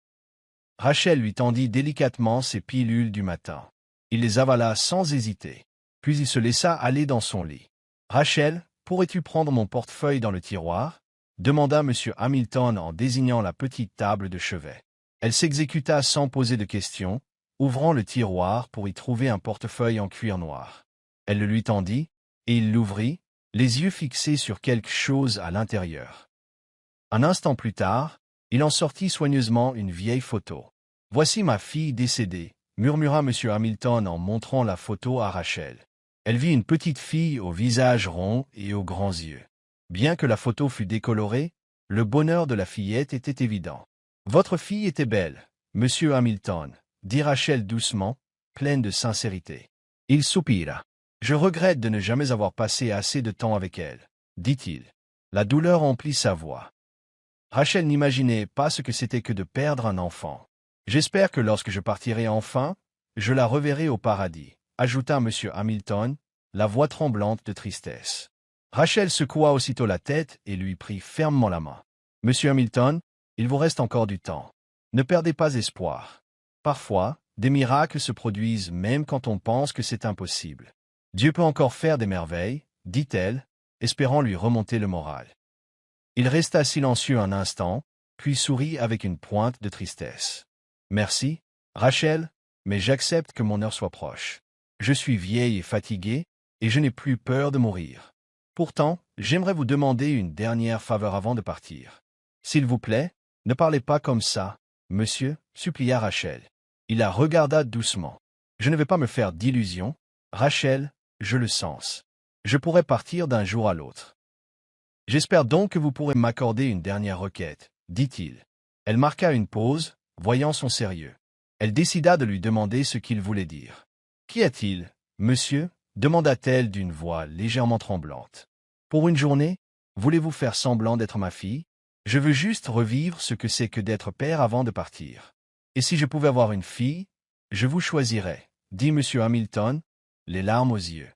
Rachel lui tendit délicatement ses pilules du matin. Il les avala sans hésiter. Puis il se laissa aller dans son lit. « Rachel, pourrais-tu prendre mon portefeuille dans le tiroir » demanda M. Hamilton en désignant la petite table de chevet. Elle s'exécuta sans poser de questions, ouvrant le tiroir pour y trouver un portefeuille en cuir noir. Elle le lui tendit, et il l'ouvrit, les yeux fixés sur quelque chose à l'intérieur. Un instant plus tard, il en sortit soigneusement une vieille photo. « Voici ma fille décédée, murmura M. Hamilton en montrant la photo à Rachel. Elle vit une petite fille au visage rond et aux grands yeux. Bien que la photo fût décolorée, le bonheur de la fillette était évident. « Votre fille était belle, Monsieur Hamilton, » dit Rachel doucement, pleine de sincérité. Il soupira. « Je regrette de ne jamais avoir passé assez de temps avec elle, » dit-il. La douleur emplit sa voix. Rachel n'imaginait pas ce que c'était que de perdre un enfant. « J'espère que lorsque je partirai enfin, je la reverrai au paradis, » ajouta M. Hamilton, la voix tremblante de tristesse. Rachel secoua aussitôt la tête et lui prit fermement la main. « Monsieur Hamilton, il vous reste encore du temps. Ne perdez pas espoir. Parfois, des miracles se produisent même quand on pense que c'est impossible. Dieu peut encore faire des merveilles, » dit-elle, espérant lui remonter le moral. Il resta silencieux un instant, puis sourit avec une pointe de tristesse. « Merci, Rachel, mais j'accepte que mon heure soit proche. Je suis vieille et fatiguée, et je n'ai plus peur de mourir. Pourtant, j'aimerais vous demander une dernière faveur avant de partir. S'il vous plaît, ne parlez pas comme ça, monsieur, » supplia Rachel. Il la regarda doucement. « Je ne vais pas me faire d'illusions, Rachel, je le sens. Je pourrais partir d'un jour à l'autre. J'espère donc que vous pourrez m'accorder une dernière requête, » dit-il. Elle marqua une pause, voyant son sérieux. Elle décida de lui demander ce qu'il voulait dire. « Qu'y a-t-il, monsieur ?» demanda-t-elle d'une voix légèrement tremblante. « Pour une journée, voulez-vous faire semblant d'être ma fille? Je veux juste revivre ce que c'est que d'être père avant de partir. Et si je pouvais avoir une fille, je vous choisirais, » dit M. Hamilton, les larmes aux yeux.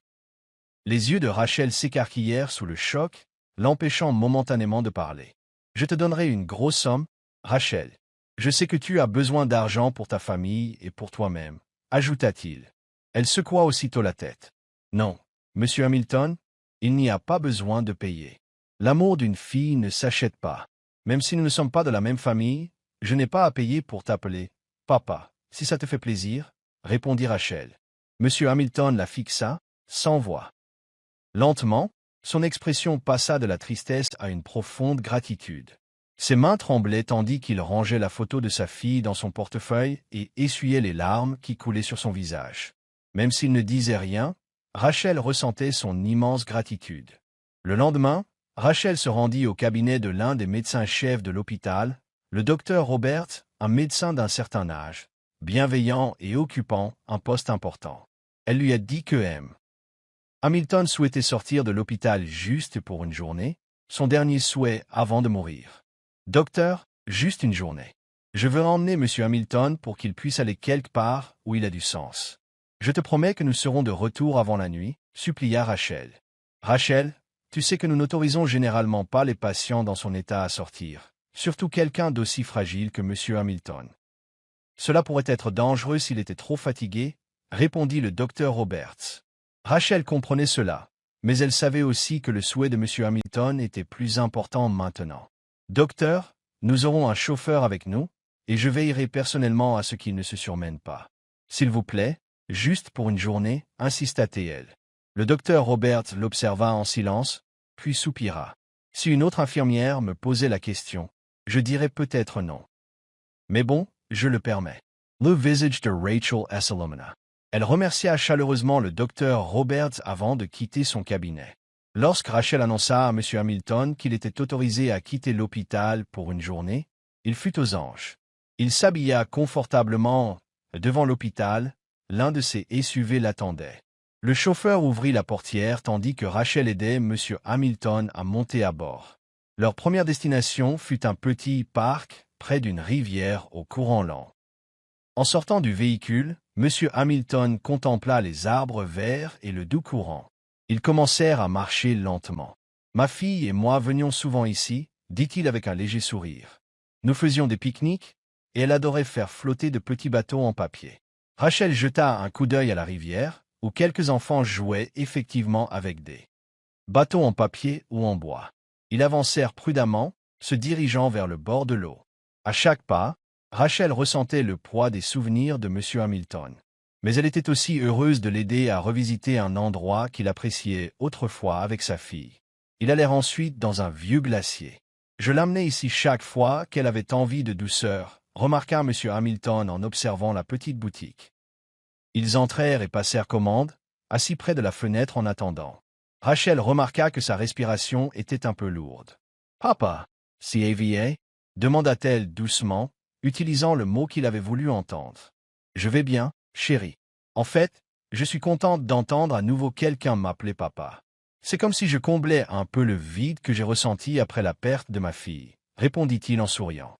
Les yeux de Rachel s'écarquillèrent sous le choc, l'empêchant momentanément de parler. « Je te donnerai une grosse somme, Rachel. Je sais que tu as besoin d'argent pour ta famille et pour toi-même, » ajouta-t-il. Elle secoua aussitôt la tête. « Non, Monsieur Hamilton, il n'y a pas besoin de payer. L'amour d'une fille ne s'achète pas. Même si nous ne sommes pas de la même famille, je n'ai pas à payer pour t'appeler papa, si ça te fait plaisir, » répondit Rachel. Monsieur Hamilton la fixa, sans voix. Lentement, son expression passa de la tristesse à une profonde gratitude. Ses mains tremblaient tandis qu'il rangeait la photo de sa fille dans son portefeuille et essuyait les larmes qui coulaient sur son visage. Même s'il ne disait rien, Rachel ressentait son immense gratitude. Le lendemain, Rachel se rendit au cabinet de l'un des médecins-chefs de l'hôpital, le docteur Robert, un médecin d'un certain âge, bienveillant et occupant un poste important. Elle lui a dit que M. Hamilton souhaitait sortir de l'hôpital juste pour une journée, son dernier souhait avant de mourir. « Docteur, juste une journée. Je veux emmener M. Hamilton pour qu'il puisse aller quelque part où il a du sens. Je te promets que nous serons de retour avant la nuit, » supplia Rachel. « Rachel, tu sais que nous n'autorisons généralement pas les patients dans son état à sortir, surtout quelqu'un d'aussi fragile que M. Hamilton. Cela pourrait être dangereux s'il était trop fatigué, » répondit le docteur Roberts. Rachel comprenait cela, mais elle savait aussi que le souhait de M. Hamilton était plus important maintenant. « Docteur, nous aurons un chauffeur avec nous, et je veillerai personnellement à ce qu'il ne se surmène pas. S'il vous plaît, juste pour une journée, » insista-t-elle. Le docteur Roberts l'observa en silence, puis soupira. « Si une autre infirmière me posait la question, je dirais peut-être non. Mais bon, je le permets. » Le visage de Rachel s'illumina. Elle remercia chaleureusement le docteur Roberts avant de quitter son cabinet. Lorsque Rachel annonça à M. Hamilton qu'il était autorisé à quitter l'hôpital pour une journée, il fut aux anges. Il s'habilla confortablement devant l'hôpital, l'un de ses SUV l'attendait. Le chauffeur ouvrit la portière tandis que Rachel aidait M. Hamilton à monter à bord. Leur première destination fut un petit parc près d'une rivière au courant lent. En sortant du véhicule, M. Hamilton contempla les arbres verts et le doux courant. Ils commencèrent à marcher lentement. « Ma fille et moi venions souvent ici, » dit-il avec un léger sourire. « Nous faisions des pique-niques, et elle adorait faire flotter de petits bateaux en papier. » Rachel jeta un coup d'œil à la rivière, où quelques enfants jouaient effectivement avec des bateaux en papier ou en bois. Ils avancèrent prudemment, se dirigeant vers le bord de l'eau. À chaque pas, Rachel ressentait le poids des souvenirs de M. Hamilton. Mais elle était aussi heureuse de l'aider à revisiter un endroit qu'il appréciait autrefois avec sa fille. Ils allèrent ensuite dans un vieux glacier. « Je l'amenais ici chaque fois qu'elle avait envie de douceur », remarqua M. Hamilton en observant la petite boutique. Ils entrèrent et passèrent commande, assis près de la fenêtre en attendant. Rachel remarqua que sa respiration était un peu lourde. « Papa, c'est demanda-t-elle doucement, utilisant le mot qu'il avait voulu entendre. « Je vais bien, chérie. En fait, je suis contente d'entendre à nouveau quelqu'un m'appeler papa. C'est comme si je comblais un peu le vide que j'ai ressenti après la perte de ma fille, répondit-il en souriant.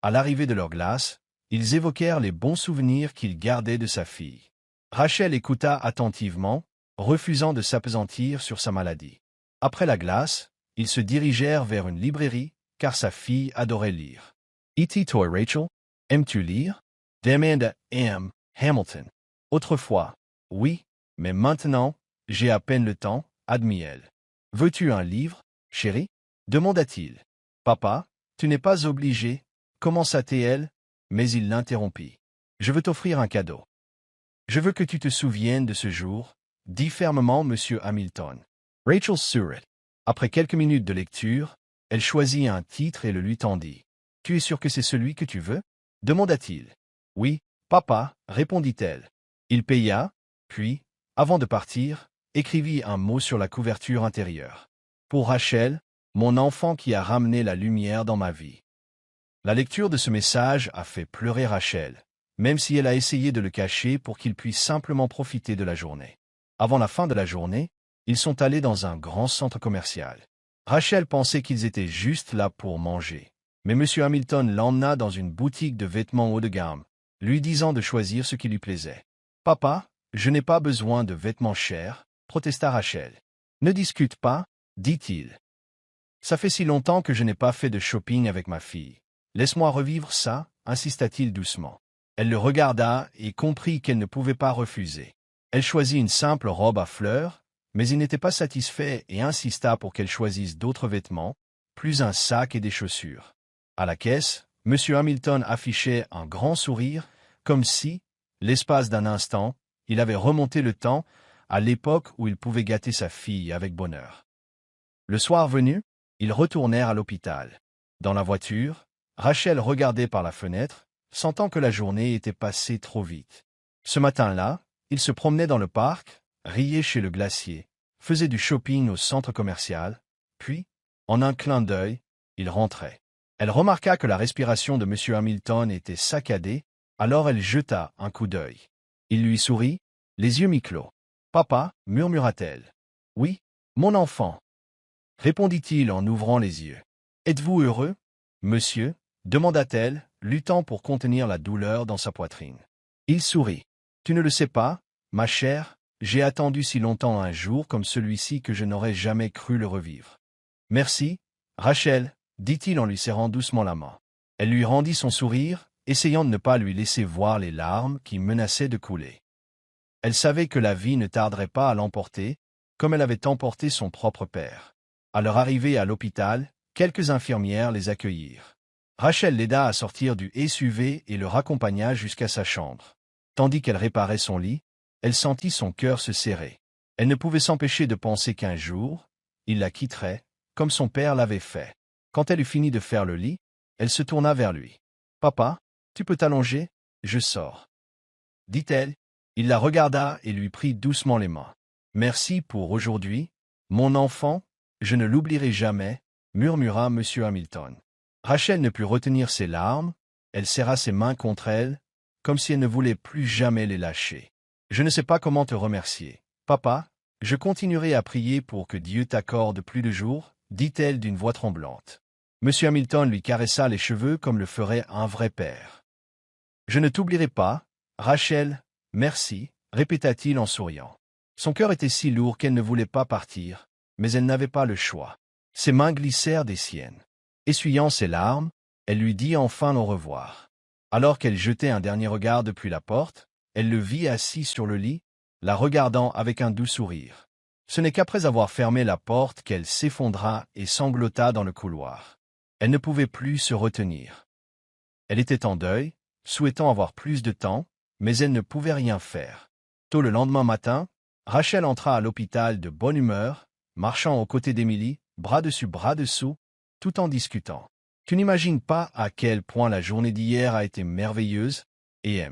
À l'arrivée de leur glace, ils évoquèrent les bons souvenirs qu'ils gardaient de sa fille. Rachel écouta attentivement, refusant de s'appesantir sur sa maladie. Après la glace, ils se dirigèrent vers une librairie, car sa fille adorait lire. « Et toi, Rachel, aimes-tu lire » demanda M. Hamilton. « Autrefois, oui, mais maintenant, j'ai à peine le temps, admit-elle. « Veux-tu un livre, chérie » demanda-t-il. « Papa, tu n'es pas obligé, commença-t-elle, mais il l'interrompit. « Je veux t'offrir un cadeau. Je veux que tu te souviennes de ce jour, dit fermement M. Hamilton. » Rachel sourit. Après quelques minutes de lecture, elle choisit un titre et le lui tendit. « Tu es sûr que c'est celui que tu veux » demanda-t-il. « Oui, papa, répondit-elle. Il paya, puis, avant de partir, écrivit un mot sur la couverture intérieure. « Pour Rachel, mon enfant qui a ramené la lumière dans ma vie. » La lecture de ce message a fait pleurer Rachel, même si elle a essayé de le cacher pour qu'il puisse simplement profiter de la journée. Avant la fin de la journée, ils sont allés dans un grand centre commercial. Rachel pensait qu'ils étaient juste là pour manger, mais M. Hamilton l'emmena dans une boutique de vêtements haut de gamme, lui disant de choisir ce qui lui plaisait. « Papa, je n'ai pas besoin de vêtements chers, » protesta Rachel. « Ne discute pas, dit-il. Ça fait si longtemps que je n'ai pas fait de shopping avec ma fille. Laisse-moi revivre ça, insista-t-il doucement. Elle le regarda et comprit qu'elle ne pouvait pas refuser. Elle choisit une simple robe à fleurs, mais il n'était pas satisfait et insista pour qu'elle choisisse d'autres vêtements, plus un sac et des chaussures. À la caisse, M. Hamilton affichait un grand sourire, comme si, l'espace d'un instant, il avait remonté le temps à l'époque où il pouvait gâter sa fille avec bonheur. Le soir venu, ils retournèrent à l'hôpital. Dans la voiture, Rachel regardait par la fenêtre, sentant que la journée était passée trop vite. Ce matin-là, il se promenait dans le parc, riait chez le glacier, faisait du shopping au centre commercial, puis, en un clin d'œil, il rentrait. Elle remarqua que la respiration de M. Hamilton était saccadée, alors elle jeta un coup d'œil. Il lui sourit, les yeux mi-clos. « Papa, murmura-t-elle. »« Oui, mon enfant. » répondit-il en ouvrant les yeux. « Êtes-vous heureux, monsieur » demanda-t-elle, luttant pour contenir la douleur dans sa poitrine. Il sourit. « Tu ne le sais pas, ma chère, j'ai attendu si longtemps un jour comme celui-ci que je n'aurais jamais cru le revivre. »« Merci, Rachel, » dit-il en lui serrant doucement la main. Elle lui rendit son sourire, essayant de ne pas lui laisser voir les larmes qui menaçaient de couler. Elle savait que la vie ne tarderait pas à l'emporter, comme elle avait emporté son propre père. À leur arrivée à l'hôpital, quelques infirmières les accueillirent. Rachel l'aida à sortir du SUV et le raccompagna jusqu'à sa chambre. Tandis qu'elle réparait son lit, elle sentit son cœur se serrer. Elle ne pouvait s'empêcher de penser qu'un jour, il la quitterait, comme son père l'avait fait. Quand elle eut fini de faire le lit, elle se tourna vers lui. « Papa, tu peux t'allonger, je sors. » dit-elle. Il la regarda et lui prit doucement les mains. « Merci pour aujourd'hui, mon enfant, je ne l'oublierai jamais, » murmura M. Hamilton. Rachel ne put retenir ses larmes, elle serra ses mains contre elle, comme si elle ne voulait plus jamais les lâcher. « Je ne sais pas comment te remercier. Papa, je continuerai à prier pour que Dieu t'accorde plus de jours, » dit-elle d'une voix tremblante. M. Hamilton lui caressa les cheveux comme le ferait un vrai père. « Je ne t'oublierai pas, Rachel, merci, » répéta-t-il en souriant. Son cœur était si lourd qu'elle ne voulait pas partir, mais elle n'avait pas le choix. Ses mains glissèrent des siennes. Essuyant ses larmes, elle lui dit enfin au revoir. Alors qu'elle jetait un dernier regard depuis la porte, elle le vit assis sur le lit, la regardant avec un doux sourire. Ce n'est qu'après avoir fermé la porte qu'elle s'effondra et sanglota dans le couloir. Elle ne pouvait plus se retenir. Elle était en deuil, souhaitant avoir plus de temps, mais elle ne pouvait rien faire. Tôt le lendemain matin, Rachel entra à l'hôpital de bonne humeur, marchant aux côtés d'Émilie, bras dessus bras dessous, tout en discutant. « Tu n'imagines pas à quel point la journée d'hier a été merveilleuse, et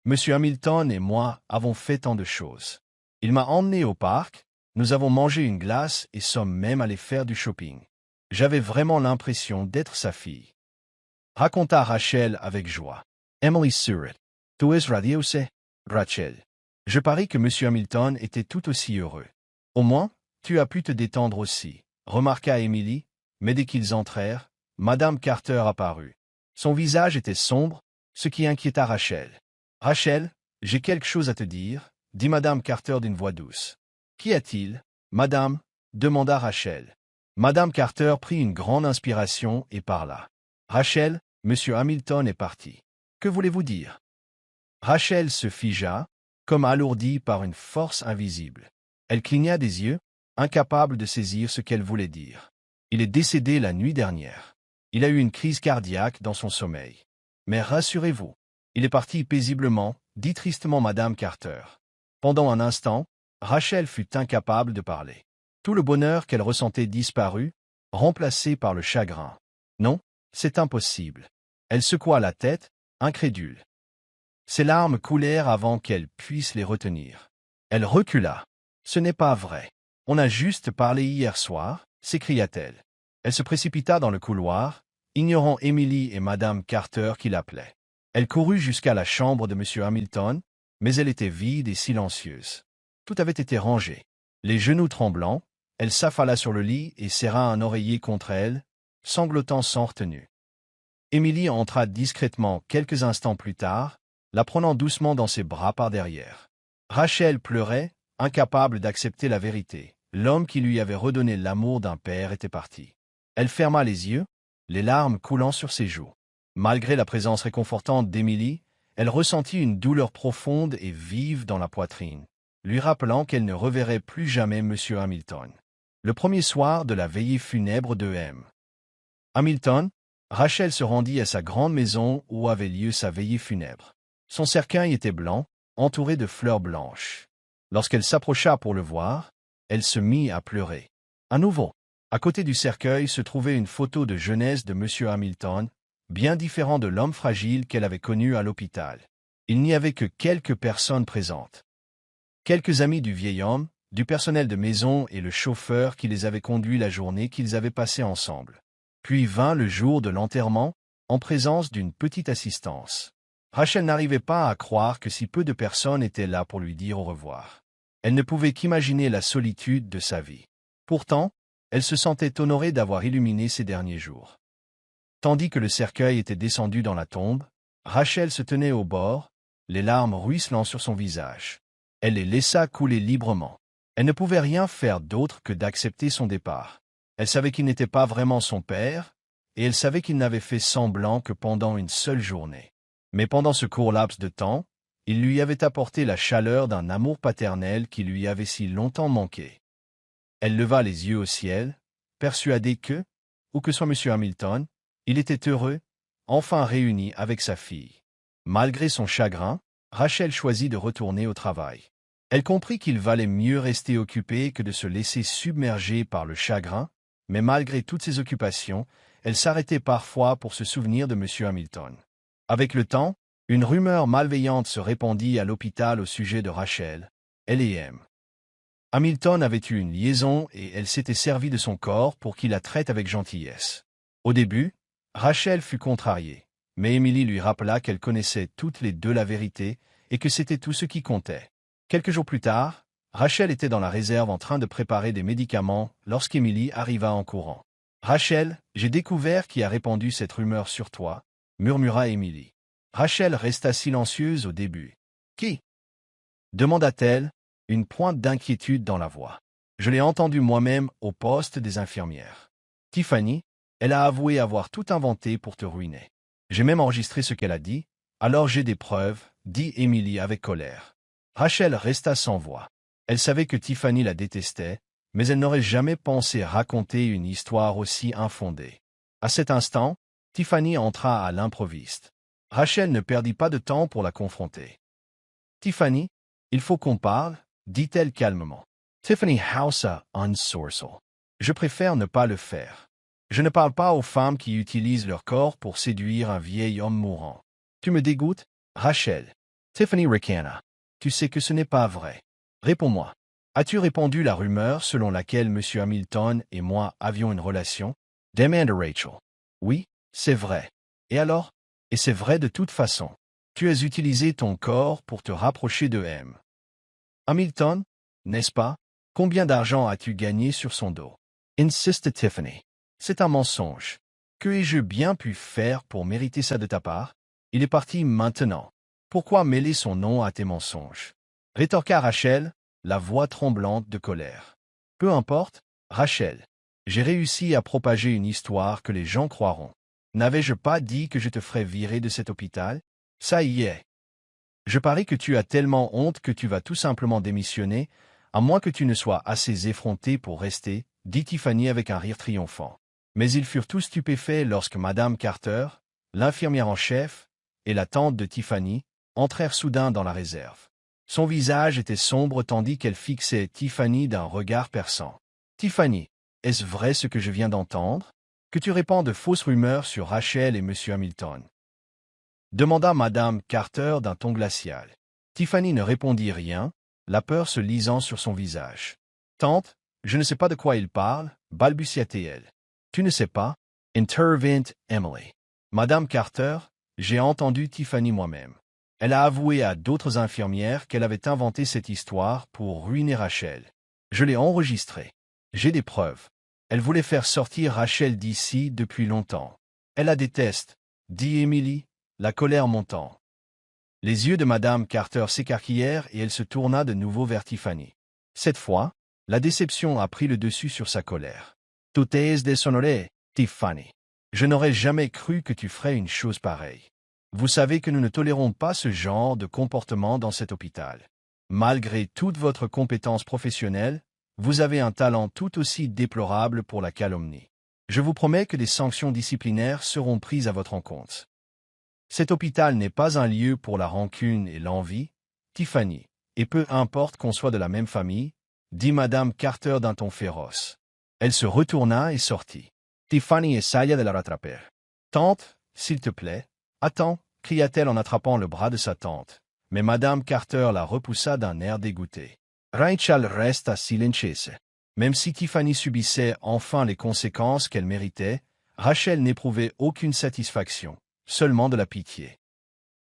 Monsieur Hamilton et moi avons fait tant de choses. Il m'a emmené au parc, nous avons mangé une glace et sommes même allés faire du shopping. J'avais vraiment l'impression d'être sa fille. Raconta Rachel avec joie. Emily Surratt. Tu es radieuse, Rachel. Je parie que Monsieur Hamilton était tout aussi heureux. Au moins, tu as pu te détendre aussi, remarqua Emily, mais dès qu'ils entrèrent, Madame Carter apparut. Son visage était sombre, ce qui inquiéta Rachel. Rachel, j'ai quelque chose à te dire, dit Madame Carter d'une voix douce. Qu'y a-t-il, madame? Demanda Rachel. Madame Carter prit une grande inspiration et parla. Rachel, Monsieur Hamilton est parti. Que voulez-vous dire? Rachel se figea, comme alourdie par une force invisible. Elle cligna des yeux, incapable de saisir ce qu'elle voulait dire. Il est décédé la nuit dernière. Il a eu une crise cardiaque dans son sommeil. Mais rassurez-vous, il est parti paisiblement, dit tristement Madame Carter. Pendant un instant, Rachel fut incapable de parler. Tout le bonheur qu'elle ressentait disparut, remplacé par le chagrin. Non, c'est impossible. Elle secoua la tête, incrédule. Ses larmes coulèrent avant qu'elle puisse les retenir. Elle recula. Ce n'est pas vrai. On a juste parlé hier soir, s'écria-t-elle. Elle se précipita dans le couloir, ignorant Emily et Madame Carter qui l'appelaient. Elle courut jusqu'à la chambre de Monsieur Hamilton, mais elle était vide et silencieuse. Tout avait été rangé. Les genoux tremblants, elle s'affala sur le lit et serra un oreiller contre elle, sanglotant sans retenue. Emily entra discrètement quelques instants plus tard, la prenant doucement dans ses bras par derrière. Rachel pleurait, incapable d'accepter la vérité. L'homme qui lui avait redonné l'amour d'un père était parti. Elle ferma les yeux, les larmes coulant sur ses joues. Malgré la présence réconfortante d'Emily, elle ressentit une douleur profonde et vive dans la poitrine, lui rappelant qu'elle ne reverrait plus jamais Monsieur Hamilton. Le premier soir de la veillée funèbre de M. Hamilton, Rachel se rendit à sa grande maison où avait lieu sa veillée funèbre. Son cercueil était blanc, entouré de fleurs blanches. Lorsqu'elle s'approcha pour le voir, elle se mit à pleurer. À nouveau, à côté du cercueil se trouvait une photo de jeunesse de Monsieur Hamilton, bien différent de l'homme fragile qu'elle avait connu à l'hôpital. Il n'y avait que quelques personnes présentes. Quelques amis du vieil homme, du personnel de maison et le chauffeur qui les avait conduits la journée qu'ils avaient passée ensemble. Puis vint le jour de l'enterrement, en présence d'une petite assistance. Rachel n'arrivait pas à croire que si peu de personnes étaient là pour lui dire au revoir. Elle ne pouvait qu'imaginer la solitude de sa vie. Pourtant, elle se sentait honorée d'avoir illuminé ses derniers jours. Tandis que le cercueil était descendu dans la tombe, Rachel se tenait au bord, les larmes ruisselant sur son visage. Elle les laissa couler librement. Elle ne pouvait rien faire d'autre que d'accepter son départ. Elle savait qu'il n'était pas vraiment son père, et elle savait qu'il n'avait fait semblant que pendant une seule journée. Mais pendant ce court laps de temps, il lui avait apporté la chaleur d'un amour paternel qui lui avait si longtemps manqué. Elle leva les yeux au ciel, persuadée que, où que soit M. Hamilton, il était heureux, enfin réuni avec sa fille. Malgré son chagrin, Rachel choisit de retourner au travail. Elle comprit qu'il valait mieux rester occupée que de se laisser submerger par le chagrin, mais malgré toutes ses occupations, elle s'arrêtait parfois pour se souvenir de M. Hamilton. Avec le temps, une rumeur malveillante se répandit à l'hôpital au sujet de Rachel, elle et M. Hamilton avait eu une liaison et elle s'était servie de son corps pour qu'il la traite avec gentillesse. Au début, Rachel fut contrariée, mais Emily lui rappela qu'elle connaissait toutes les deux la vérité et que c'était tout ce qui comptait. Quelques jours plus tard, Rachel était dans la réserve en train de préparer des médicaments lorsqu'Emily arriva en courant. « Rachel, j'ai découvert qui a répandu cette rumeur sur toi, » murmura Emily. Rachel resta silencieuse au début. « Qui » demanda-t-elle, une pointe d'inquiétude dans la voix. « Je l'ai entendu moi-même au poste des infirmières. Tiffany, elle a avoué avoir tout inventé pour te ruiner. J'ai même enregistré ce qu'elle a dit, alors j'ai des preuves, » dit Emily avec colère. Rachel resta sans voix. Elle savait que Tiffany la détestait, mais elle n'aurait jamais pensé raconter une histoire aussi infondée. À cet instant, Tiffany entra à l'improviste. Rachel ne perdit pas de temps pour la confronter. « Tiffany, il faut qu'on parle, » dit-elle calmement. Tiffany haussa un sourcil. « Je préfère ne pas le faire. Je ne parle pas aux femmes qui utilisent leur corps pour séduire un vieil homme mourant. Tu me dégoûtes, Rachel. » Tiffany ricana. Tu sais que ce n'est pas vrai. Réponds-moi. As-tu répandu la rumeur selon laquelle M. Hamilton et moi avions une relation? Demanda Rachel. Oui, c'est vrai. Et alors? Et c'est vrai de toute façon. Tu as utilisé ton corps pour te rapprocher de M. Hamilton, n'est-ce pas? Combien d'argent as-tu gagné sur son dos? Insiste Tiffany. C'est un mensonge. Que ai-je bien pu faire pour mériter ça de ta part? Il est parti maintenant. Pourquoi mêler son nom à tes mensonges? Rétorqua Rachel, la voix tremblante de colère. Peu importe, Rachel. J'ai réussi à propager une histoire que les gens croiront. N'avais-je pas dit que je te ferais virer de cet hôpital? Ça y est. Je parie que tu as tellement honte que tu vas tout simplement démissionner, à moins que tu ne sois assez effronté pour rester, dit Tiffany avec un rire triomphant. Mais ils furent tous stupéfaits lorsque Madame Carter, l'infirmière en chef, et la tante de Tiffany, entrèrent soudain dans la réserve. Son visage était sombre tandis qu'elle fixait Tiffany d'un regard perçant. « Tiffany, est-ce vrai ce que je viens d'entendre? Que tu répands de fausses rumeurs sur Rachel et M. Hamilton ?» demanda Madame Carter d'un ton glacial. Tiffany ne répondit rien, la peur se lisant sur son visage. « Tante, je ne sais pas de quoi il parle, balbutia-t-elle. « Tu ne sais pas? » intervint Emily. « Madame Carter, j'ai entendu Tiffany moi-même. Elle a avoué à d'autres infirmières qu'elle avait inventé cette histoire pour ruiner Rachel. Je l'ai enregistrée. J'ai des preuves. Elle voulait faire sortir Rachel d'ici depuis longtemps. Elle la déteste, dit Emily, la colère montant. Les yeux de Madame Carter s'écarquillèrent et elle se tourna de nouveau vers Tiffany. Cette fois, la déception a pris le dessus sur sa colère. « Tout est déshonoré, Tiffany. Je n'aurais jamais cru que tu ferais une chose pareille. Vous savez que nous ne tolérons pas ce genre de comportement dans cet hôpital. Malgré toute votre compétence professionnelle, vous avez un talent tout aussi déplorable pour la calomnie. Je vous promets que des sanctions disciplinaires seront prises à votre encontre. Cet hôpital n'est pas un lieu pour la rancune et l'envie, Tiffany, et peu importe qu'on soit de la même famille, dit Madame Carter d'un ton féroce. Elle se retourna et sortit. Tiffany essaya de la rattraper. « Tante, s'il te plaît, attends, cria-t-elle en attrapant le bras de sa tante, mais Madame Carter la repoussa d'un air dégoûté. Rachel resta silencieuse. Même si Tiffany subissait enfin les conséquences qu'elle méritait, Rachel n'éprouvait aucune satisfaction, seulement de la pitié.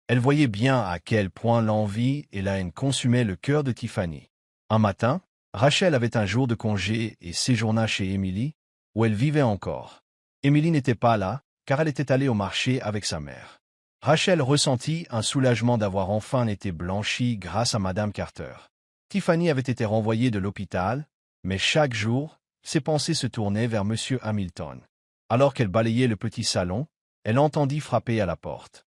Elle voyait bien à quel point l'envie et la haine consumaient le cœur de Tiffany. Un matin, Rachel avait un jour de congé et séjourna chez Emily, où elle vivait encore. Emily n'était pas là, car elle était allée au marché avec sa mère. Rachel ressentit un soulagement d'avoir enfin été blanchie grâce à Madame Carter. Tiffany avait été renvoyée de l'hôpital, mais chaque jour, ses pensées se tournaient vers M. Hamilton. Alors qu'elle balayait le petit salon, elle entendit frapper à la porte.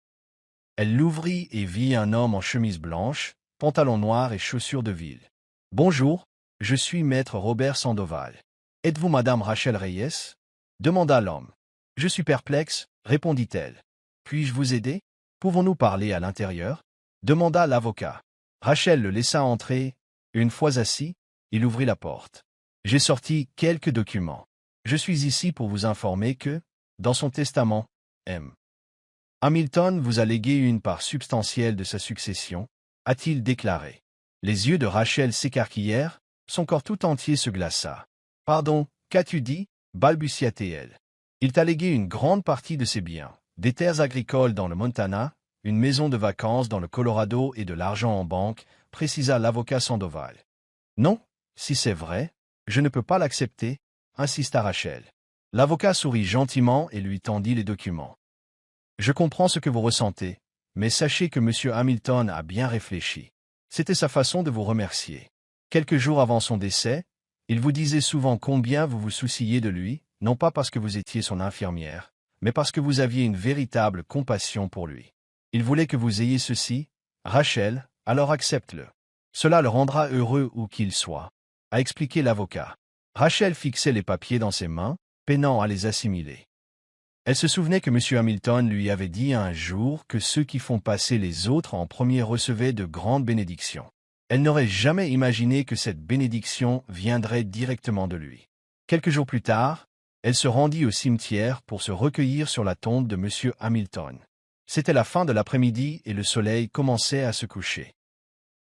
Elle l'ouvrit et vit un homme en chemise blanche, pantalon noir et chaussures de ville. « Bonjour, je suis maître Robert Sandoval. Êtes-vous Madame Rachel Reyes ?» demanda l'homme. « Je suis perplexe, » répondit-elle. « Puis-je vous aider? Pouvons-nous parler à l'intérieur ?» demanda l'avocat. Rachel le laissa entrer. Une fois assis, il ouvrit la porte. « J'ai sorti quelques documents. Je suis ici pour vous informer que, dans son testament, M. Hamilton vous a légué une part substantielle de sa succession, a-t-il déclaré. » Les yeux de Rachel s'écarquillèrent, son corps tout entier se glaça. « Pardon, qu'as-tu dit? » balbutia-t-elle. « Il t'a légué une grande partie de ses biens, des terres agricoles dans le Montana, une maison de vacances dans le Colorado et de l'argent en banque, précisa l'avocat Sandoval. « Non, si c'est vrai, je ne peux pas l'accepter, » insista Rachel. L'avocat sourit gentiment et lui tendit les documents. « Je comprends ce que vous ressentez, mais sachez que M. Hamilton a bien réfléchi. C'était sa façon de vous remercier. Quelques jours avant son décès, il vous disait souvent combien vous vous souciez de lui, non pas parce que vous étiez son infirmière, mais parce que vous aviez une véritable compassion pour lui. Il voulait que vous ayez ceci, Rachel, alors accepte-le. Cela le rendra heureux où qu'il soit, » a expliqué l'avocat. Rachel fixait les papiers dans ses mains, peinant à les assimiler. Elle se souvenait que M. Hamilton lui avait dit un jour que ceux qui font passer les autres en premier recevaient de grandes bénédictions. Elle n'aurait jamais imaginé que cette bénédiction viendrait directement de lui. Quelques jours plus tard, elle se rendit au cimetière pour se recueillir sur la tombe de M. Hamilton. C'était la fin de l'après-midi et le soleil commençait à se coucher.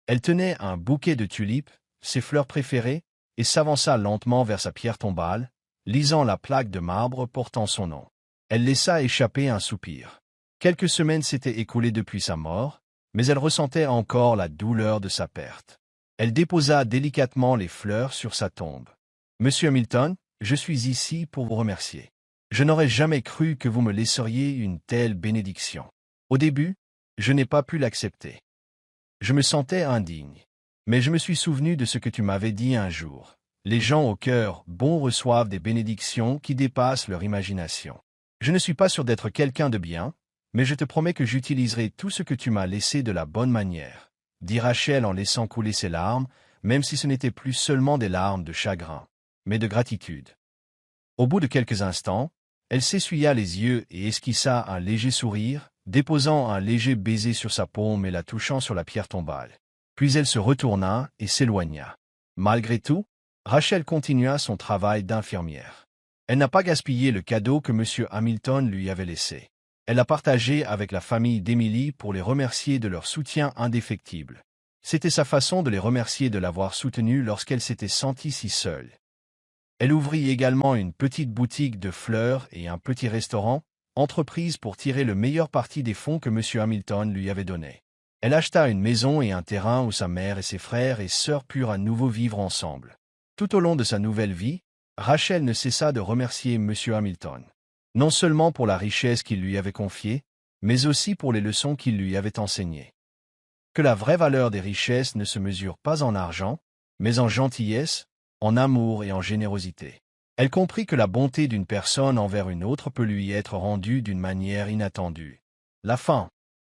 Elle tenait un bouquet de tulipes, ses fleurs préférées, et s'avança lentement vers sa pierre tombale, lisant la plaque de marbre portant son nom. Elle laissa échapper un soupir. Quelques semaines s'étaient écoulées depuis sa mort, mais elle ressentait encore la douleur de sa perte. Elle déposa délicatement les fleurs sur sa tombe. « Monsieur Hamilton, je suis ici pour vous remercier. Je n'aurais jamais cru que vous me laisseriez une telle bénédiction. Au début, je n'ai pas pu l'accepter. Je me sentais indigne. Mais je me suis souvenu de ce que tu m'avais dit un jour. Les gens au cœur bon reçoivent des bénédictions qui dépassent leur imagination. Je ne suis pas sûr d'être quelqu'un de bien, mais je te promets que j'utiliserai tout ce que tu m'as laissé de la bonne manière, dit Rachel en laissant couler ses larmes, même si ce n'était plus seulement des larmes de chagrin, mais de gratitude. Au bout de quelques instants, elle s'essuya les yeux et esquissa un léger sourire, déposant un léger baiser sur sa paume et la touchant sur la pierre tombale. Puis elle se retourna et s'éloigna. Malgré tout, Rachel continua son travail d'infirmière. Elle n'a pas gaspillé le cadeau que M. Hamilton lui avait laissé. Elle l'a partagé avec la famille d'Emily pour les remercier de leur soutien indéfectible. C'était sa façon de les remercier de l'avoir soutenue lorsqu'elle s'était sentie si seule. Elle ouvrit également une petite boutique de fleurs et un petit restaurant, entreprise pour tirer le meilleur parti des fonds que M. Hamilton lui avait donnés. Elle acheta une maison et un terrain où sa mère et ses frères et sœurs purent à nouveau vivre ensemble. Tout au long de sa nouvelle vie, Rachel ne cessa de remercier M. Hamilton. Non seulement pour la richesse qu'il lui avait confiée, mais aussi pour les leçons qu'il lui avait enseignées. Que la vraie valeur des richesses ne se mesure pas en argent, mais en gentillesse, en amour et en générosité. Elle comprit que la bonté d'une personne envers une autre peut lui être rendue d'une manière inattendue. La fin.